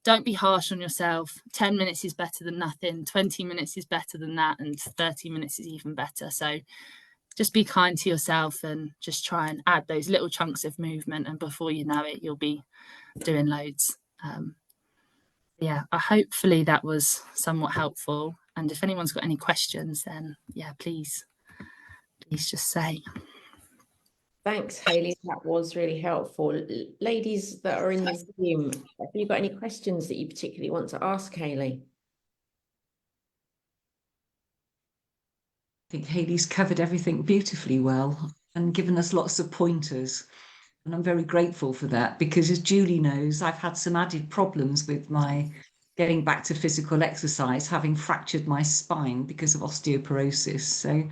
don't be harsh on yourself. 10 minutes is better than nothing. 20 minutes is better than that. And 30 minutes is even better. So just be kind to yourself and just try and add those little chunks of movement. And before you know it, you'll be doing loads. Hopefully that was somewhat helpful. And if anyone's got any questions, then please just say. Thanks, Hayley. That was really helpful. Ladies that are in this room, have you got any questions that you particularly want to ask Hayley? I think Hayley's covered everything beautifully well and given us lots of pointers. And I'm very grateful for that, because as Julie knows, I've had some added problems with my getting back to physical exercise, having fractured my spine because of osteoporosis. So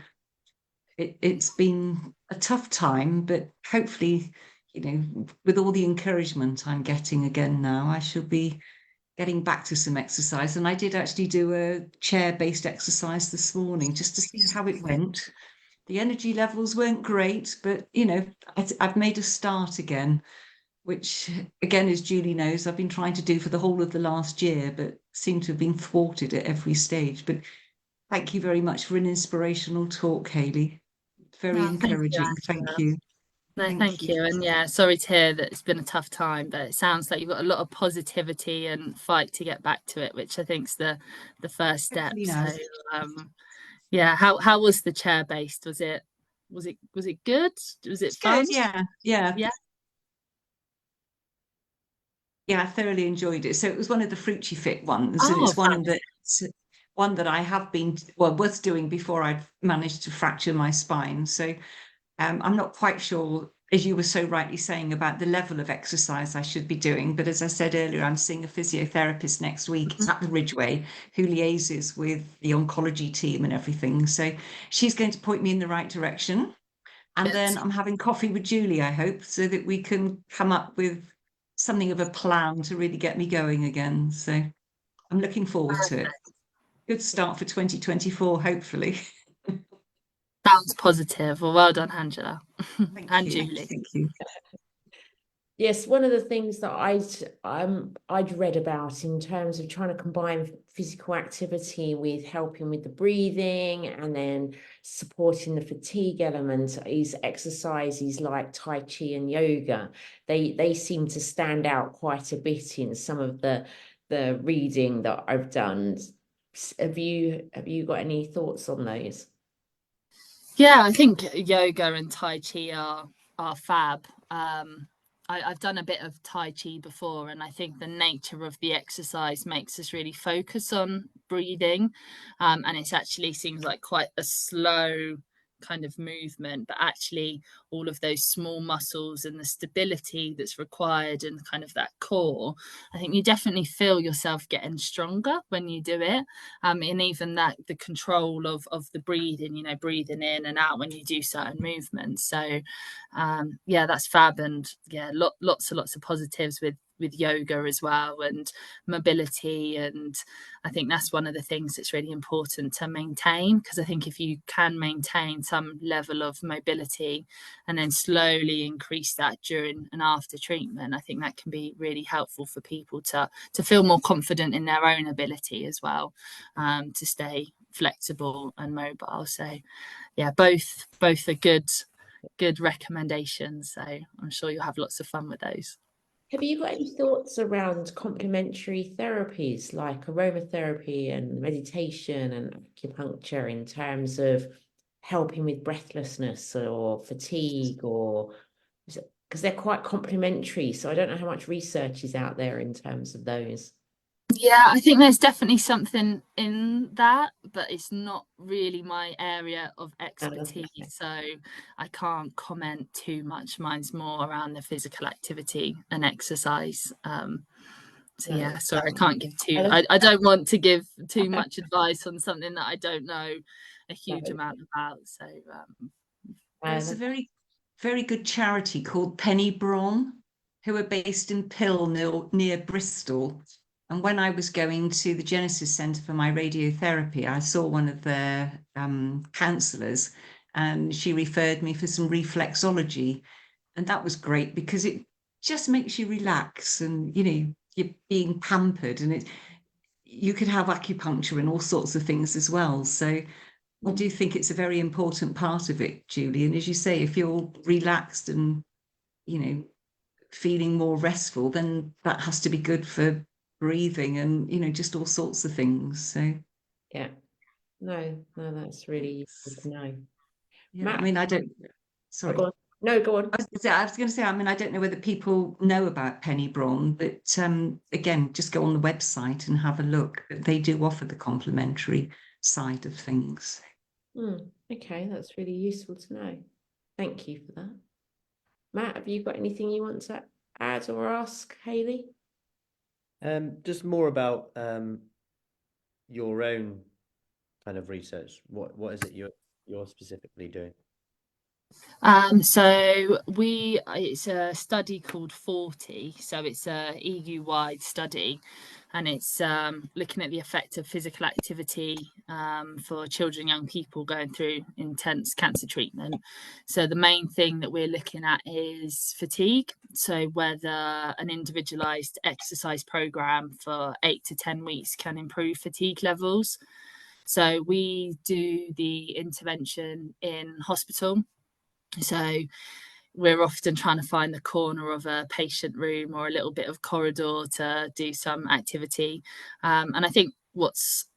it's been a tough time, but hopefully, with all the encouragement I'm getting again now, I shall be getting back to some exercise. And I did actually do a chair-based exercise this morning just to see how it went. The energy levels weren't great, but I've made a start again, which again, as Julie knows, I've been trying to do for the whole of the last year, but seem to have been thwarted at every stage. But thank you very much for an inspirational talk, Hayley. Very encouraging. Thank you. No, thank you. And sorry to hear that it's been a tough time, but it sounds like you've got a lot of positivity and fight to get back to it, which I think is the first step. So how was the chair based? Was it good? Was it fun? Good, yeah. Yeah, I thoroughly enjoyed it. So it was one of the Fruity Fit ones, and Oh, it's one that I have been, well, was doing before I'd managed to fracture my spine. So I'm not quite sure, as you were so rightly saying, about the level of exercise I should be doing. But as I said earlier, I'm seeing a physiotherapist next week Mhm. at the Ridgeway who liaises with the oncology team and everything. So she's going to point me in the right direction. And then I'm having coffee with Julie, I hope, so that we can come up with something of a plan to really get me going again. So I'm looking forward to it. Good start for 2024, hopefully. Sounds positive. Well done, Angela. Thank And you. Julie. Thank you. Yes, one of the things that I'd read about in terms of trying to combine physical activity with helping with the breathing and then supporting the fatigue element is exercises like Tai Chi and yoga. They seem to stand out quite a bit in some of the reading that I've done. Have you got any thoughts on those? Yeah, I think yoga and Tai Chi are fab. I've done a bit of Tai Chi before, and I think the nature of the exercise makes us really focus on breathing. And it actually seems like quite a slow kind of movement, but actually all of those small muscles and the stability that's required and kind of that core, I think you definitely feel yourself getting stronger when you do it. And even that the control of the breathing, breathing in and out when you do certain movements. So yeah, that's fab. And yeah, lots and lots of positives with yoga as well, and mobility. And I think that's one of the things that's really important to maintain, because I think if you can maintain some level of mobility and then slowly increase that during and after treatment, I think that can be really helpful for people to feel more confident in their own ability as well, to stay flexible and mobile. So yeah, both are good recommendations. So I'm sure you'll have lots of fun with those. Have you got any thoughts around complementary therapies like aromatherapy and meditation and acupuncture in terms of helping with breathlessness or fatigue, or because they're quite complementary, so I don't know how much research is out there in terms of those. Yeah, I think there's definitely something in that, but it's not really my area of expertise. Okay. So I can't comment too much. Mine's more around the physical activity and exercise. So No, yeah, that's sorry, I fine. can't give too. No, I don't want to give too much advice on something that I don't know a huge no, amount about. So There's a no, very, very good charity called Penny Brawn, who are based in Pill near Bristol. And when I was going to the Genesis Centre for my radiotherapy, I saw one of their counsellors, and she referred me for some reflexology. And that was great because it just makes you relax, and you're being pampered, and you could have acupuncture and all sorts of things as well. So I do think it's a very important part of it, Julie. And as you say, if you're relaxed and, you know, feeling more restful, then that has to be good for breathing and, just all sorts of things. So, yeah, no, that's really useful to know. yeah, I Matt, mean, I don't, oh, sorry. go on. No, go on. I was going to say, I mean, I don't know whether people know about Penny Brawn, but again, just go on the website and have a look. They do offer the complementary side of things. Okay, that's really useful to know. Thank you for that. Matt, have you got anything you want to add or ask Hayley? Just more about your own kind of research. What is it you're specifically doing? So it's a study called 40. So it's a EU-wide study, and it's looking at the effect of physical activity for children, young people going through intense cancer treatment. So the main thing that we're looking at is fatigue. So whether an individualized exercise program for 8 to 10 weeks can improve fatigue levels. So we do the intervention in hospital. So we're often trying to find the corner of a patient room or a little bit of corridor to do some activity. And I think what's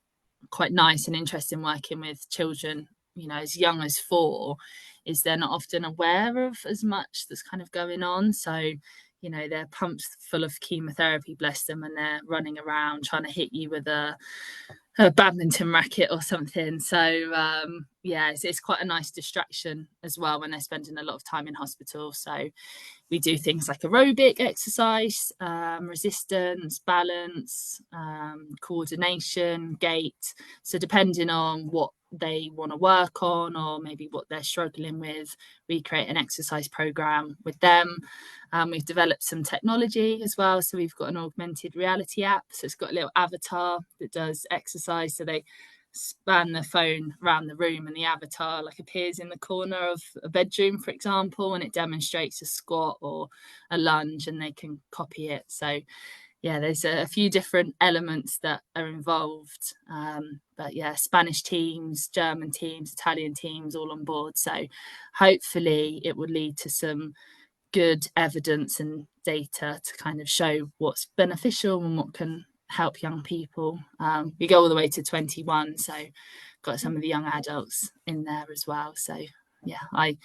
quite nice and interesting working with children, as young as 4, is they're not often aware of as much that's kind of going on. So you know, they're pumped full of chemotherapy, bless them, and they're running around trying to hit you with a badminton racket or something. So yeah, it's quite a nice distraction as well when they're spending a lot of time in hospital. So we do things like aerobic exercise, resistance, balance, coordination, gait. So depending on what they want to work on, or maybe what they're struggling with, we create an exercise program with them. We've developed some technology as well. So we've got an augmented reality app. So it's got a little avatar that does exercise. So they span the phone around the room, and the avatar like appears in the corner of a bedroom, for example, and it demonstrates a squat or a lunge, and they can copy it. So yeah, there's a few different elements that are involved. But yeah, Spanish teams, German teams, Italian teams, all on board. So hopefully it would lead to some good evidence and data to kind of show what's beneficial and what can help young people. We go all the way to 21, so got some of the young adults in there as well. So yeah, I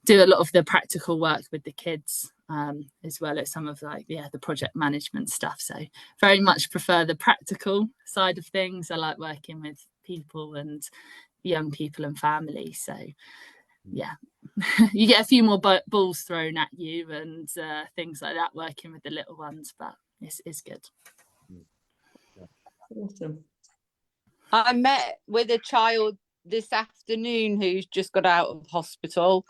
do a lot of the practical work with the kids, as well as some of the project management stuff. So very much prefer the practical side of things. I like working with people and young people and families. So yeah, you get a few more balls thrown at you and things like that working with the little ones, but it's good. Awesome. I met with a child this afternoon who's just got out of hospital,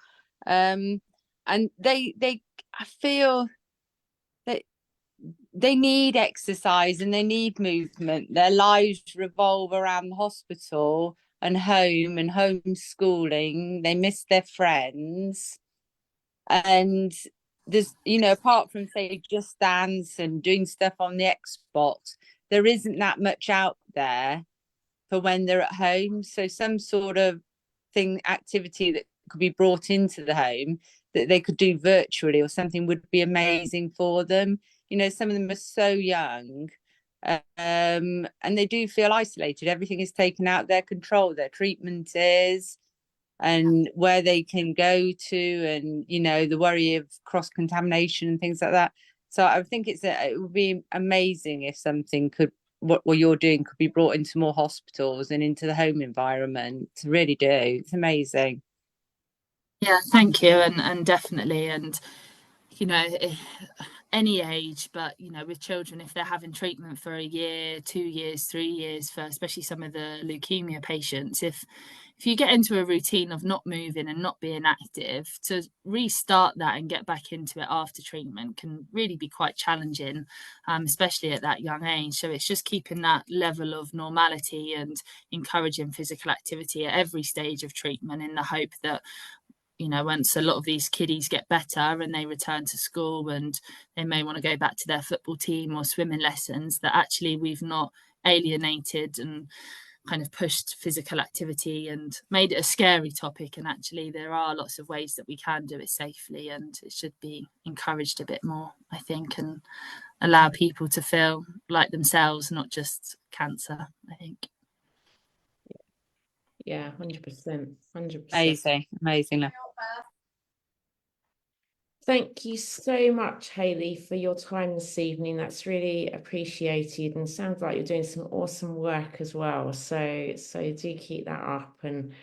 and they I feel that they need exercise and they need movement. Their lives revolve around the hospital and home and homeschooling. They miss their friends, and there's, you know, apart from say Just Dance and doing stuff on the Xbox, there isn't that much out there for when they're at home. So some sort of activity that could be brought into the home that they could do virtually or something would be amazing for them. You know, some of them are so young, and they do feel isolated. Everything is taken out of their control. Their treatment is, and where they can go to, and you know, the worry of cross-contamination and things like that. So I think it would be amazing if something could, what you're doing could be brought into more hospitals and into the home environment. Really do. It's amazing. Yeah, thank you, and definitely, and you know, any age, but you know, with children, if they're having treatment for a year, 2 years, 3 years, for especially some of the leukemia patients, if you get into a routine of not moving and not being active, to restart that and get back into it after treatment can really be quite challenging, especially at that young age. So it's just keeping that level of normality and encouraging physical activity at every stage of treatment, in the hope that, you know, once a lot of these kiddies get better and they return to school and they may want to go back to their football team or swimming lessons, that actually we've not alienated and kind of pushed physical activity and made it a scary topic. And actually there are lots of ways that we can do it safely, and it should be encouraged a bit more, I think, and allow people to feel like themselves, not just cancer, I think. Yeah, 100%. 100%. Amazing. Thank you so much, Hayley, for your time this evening. That's really appreciated, and sounds like you're doing some awesome work as well. So do keep that up, and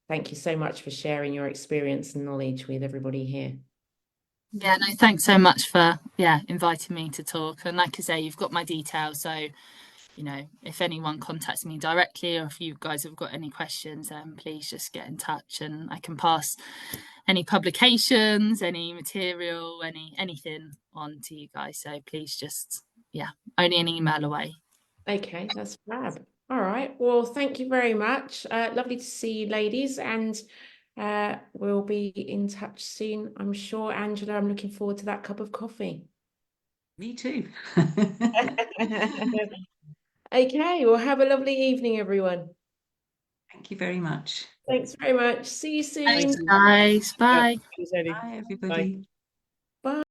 thank you so much for sharing your experience and knowledge with everybody here. Yeah, no, thanks so much for inviting me to talk. And like I say, you've got my details, so you know, if anyone contacts me directly, or if you guys have got any questions, please just get in touch, and I can pass any publications, any material, anything on to you guys. So please just, only an email away. Okay, that's fab. All right. Well, thank you very much. Lovely to see you, ladies, and we'll be in touch soon, I'm sure. Angela, I'm looking forward to that cup of coffee. Me too. Okay, well, have a lovely evening, everyone. Thank you very much. Thanks very much. See you soon. Thanks, guys. Bye. Thanks, Eddie. Bye, everybody. Bye.